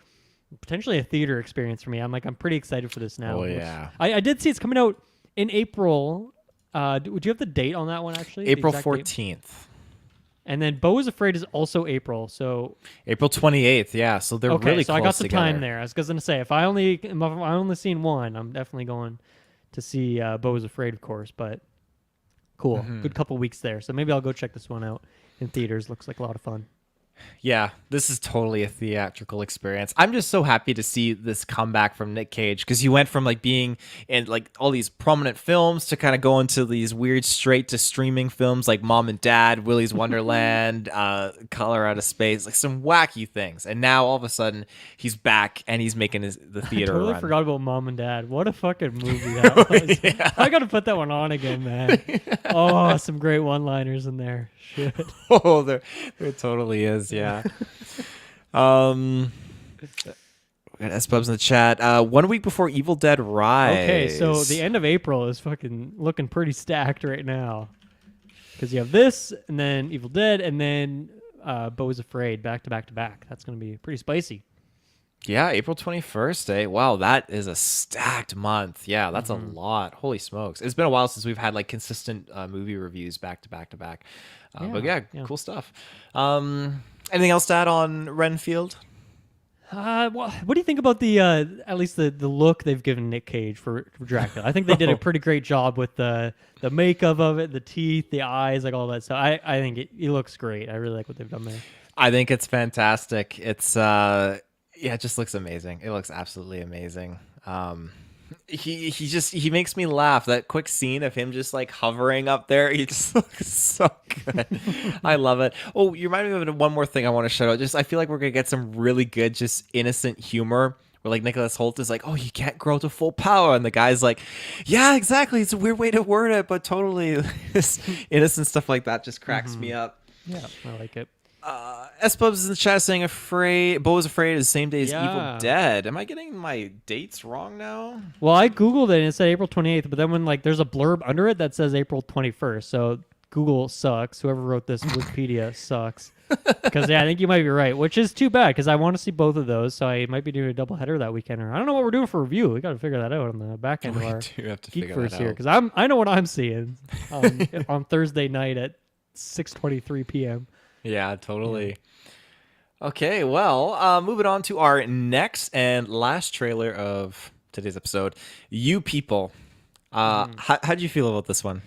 potentially a theater experience for me. I'm pretty excited for this now. Oh yeah. I did see it's coming out in April. Would you have the date on that one actually? April 14th. And then Beau Is Afraid is also April, so April 28th. Yeah, so they're really close so I got some together. time there. I was gonna say if I only seen one, I'm definitely going to see Beau Is Afraid, of course. But cool, good couple weeks there. So maybe I'll go check this one out in theaters. Looks like a lot of fun. Yeah, this is totally a theatrical experience. I'm just so happy to see this comeback from Nick Cage because he went from like being in like all these prominent films to kind of go into these weird straight to streaming films like Mom and Dad, Willy's Wonderland, Color Out of Space, like some wacky things. And now all of a sudden he's back and he's making the theater I totally run. forgot about Mom and Dad. What a fucking movie that was. Yeah. I got to put that one on again, man. Oh, some great one-liners in there. Shit. Oh, there totally is. Yeah. We got S-Bubs in the chat. 1 week before Evil Dead Rise. Okay, so the end of April is fucking looking pretty stacked right now. Because you have this, and then Evil Dead, and then Beau Is Afraid back to back to back. That's going to be pretty spicy. Yeah, April 21st, eh? Wow, that is a stacked month. Yeah, that's a lot. Holy smokes. It's been a while since we've had like consistent movie reviews back to back to back. But yeah, cool stuff. Anything else to add on Renfield? What do you think about the at least the look they've given Nick Cage for Dracula? I think they did a pretty great job with the makeup of it, the teeth, the eyes, like all that stuff. I think it looks great. I really like what they've done there. I think it's fantastic. It's it just looks amazing. It looks absolutely amazing. He makes me laugh. That quick scene of him just like hovering up there, he just looks so good. I love it. Oh, you remind me of one more thing I want to shout out. Just I feel like we're gonna get some really good, just innocent humor. Where like Nicholas Hoult is like, "Oh, you can't grow to full power," and the guy's like, "Yeah, exactly. It's a weird way to word it, but totally." This innocent stuff like that just cracks me up. Yeah, I like it. S-Bubs in the chat saying Beau Is Afraid is the same day as Yeah. Evil Dead. Am I getting my dates wrong now? Well, I Googled it and it said April 28th, but then when like there's a blurb under it that says April 21st. So Google sucks. Whoever wrote this Wikipedia sucks. Because yeah, I think you might be right, which is too bad because I want to see both of those. So I might be doing a doubleheader that weekend. Or I don't know what we're doing for review. We got to figure that out on the back end of our do have to figure GeekVerse that here out. because I know what I'm seeing on Thursday night at 6:23 p.m. Yeah, totally. Okay, well, moving on to our next and last trailer of today's episode, You People. How do you feel about this one?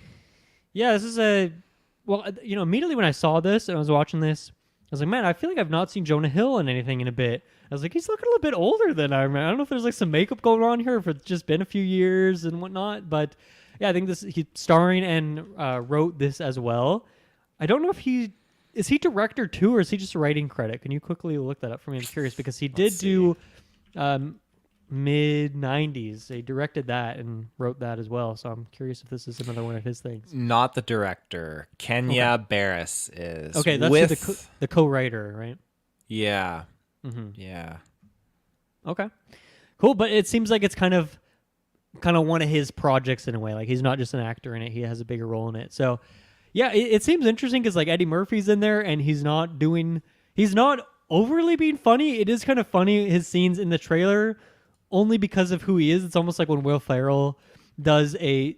Yeah, this is immediately when I saw this and I was watching this, I was like, man, I feel like I've not seen Jonah Hill in anything in a bit. I was like, he's looking a little bit older than I remember. I don't know if there's like some makeup going on here, if it's just been a few years and whatnot, but yeah, I think he's starring and wrote this as well. I don't know if is he director too, or is he just a writing credit? Can you quickly look that up for me? I'm curious because he did do mid-90s. He directed that and wrote that as well. So I'm curious if this is another one of his things. Not the director. Kenya Barris is. Okay, that's with... the co-writer, right? Yeah. Mm-hmm. Yeah. Okay. Cool, but it seems like it's kind of one of his projects in a way. Like he's not just an actor in it; he has a bigger role in it. So. Yeah, it seems interesting because like Eddie Murphy's in there and he's not overly being funny. It is kind of funny, his scenes in the trailer, only because of who he is. It's almost like when Will Ferrell does a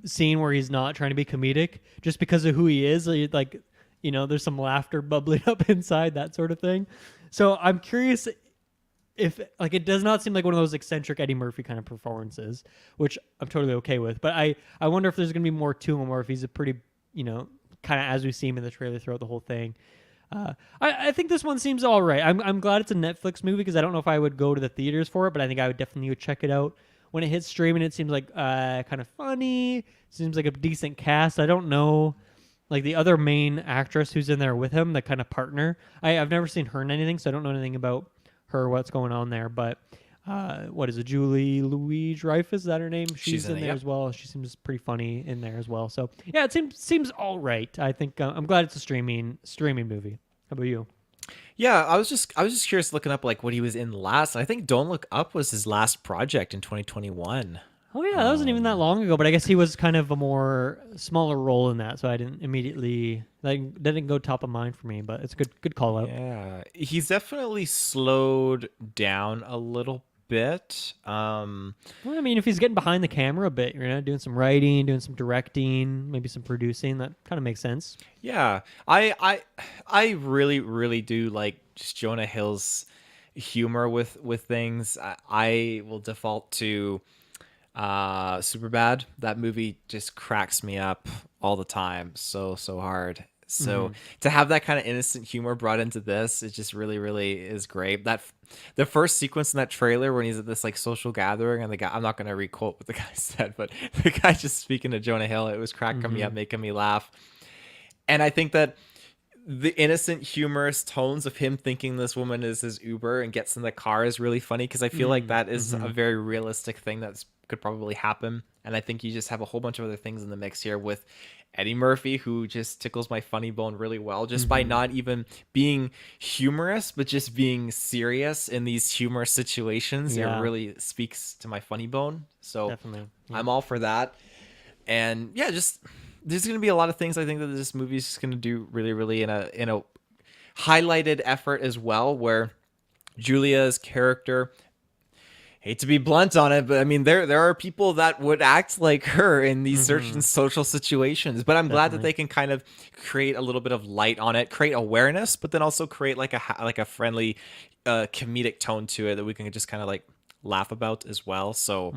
scene where he's not trying to be comedic, just because of who he is. Like, there's some laughter bubbling up inside, that sort of thing. So I'm curious if like it does not seem like one of those eccentric Eddie Murphy kind of performances, which I'm totally okay with. But I wonder if there's going to be more to him, or if he's a pretty kind of as we see him in the trailer throughout the whole thing. I think this one seems all right. I'm glad it's a Netflix movie because I don't know if I would go to the theaters for it, but I think I would definitely check it out when it hits streaming, it seems like kind of funny. Seems like a decent cast. I don't know, like the other main actress who's in there with him, the kind of partner. I've never seen her in anything, so I don't know anything about her, what's going on there. But what is it, Julie Louis-Dreyfus? Is that her name? She's in there as well. She seems pretty funny in there as well. So yeah, it seems all right. I think I'm glad it's a streaming movie. How about you? Yeah, I was just curious looking up like what he was in last. I think Don't Look Up was his last project in 2021. Oh yeah, that wasn't even that long ago. But I guess he was kind of a more smaller role in that, so I didn't immediately didn't go top of mind for me. But it's a good call out. Yeah, he's definitely slowed down a little bit. Well, I mean, if he's getting behind the camera a bit, doing some writing, doing some directing, maybe some producing, that kind of makes sense. Yeah, I really do like just Jonah Hill's humor with things. I will default to Superbad. That movie just cracks me up all the time, so hard. So to have that kind of innocent humor brought into this, it just really is great. That the first sequence in that trailer when he's at this like social gathering and the guy, I'm not gonna requote what the guy said, but the guy just speaking to Jonah Hill, it was cracking me up, making me laugh. And I think that the innocent, humorous tones of him thinking this woman is his Uber and gets in the car is really funny because I feel like that is a very realistic thing that could probably happen. And I think you just have a whole bunch of other things in the mix here with Eddie Murphy, who just tickles my funny bone really well, just by not even being humorous, but just being serious in these humorous situations. Yeah. It really speaks to my funny bone. So Definitely. Yeah. I'm all for that. And yeah, just there's going to be a lot of things I think that this movie is just going to do really in a highlighted effort as well, where Julia's character, hate to be blunt on it, but I mean there are people that would act like her in these certain social situations, but I'm glad that they can kind of create a little bit of light on it, create awareness, but then also create like a friendly comedic tone to it that we can just kind of like laugh about as well. So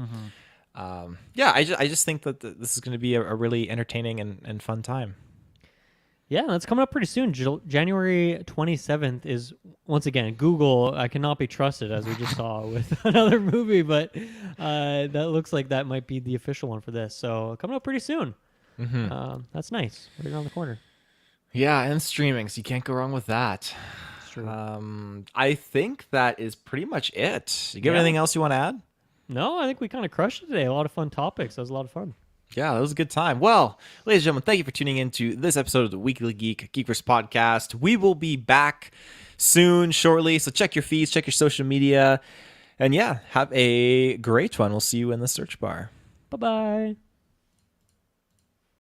yeah, I just think that this is going to be a really entertaining and fun time. Yeah, that's coming up pretty soon. January 27th is, once again, Google cannot be trusted, as we just saw with another movie, but that looks like that might be the official one for this. So coming up pretty soon. That's nice. Right around the corner. Yeah, and streaming, so you can't go wrong with that. It's true. I think that is pretty much it. You got anything else you want to add? No, I think we kind of crushed it today. A lot of fun topics. That was a lot of fun. Yeah, that was a good time. Well, ladies and gentlemen, thank you for tuning in to this episode of the Weekly Geek GeekVerse podcast. We will be back soon, shortly, so check your feeds, check your social media, and yeah, have a great one. We'll see you in the search bar. Bye-bye.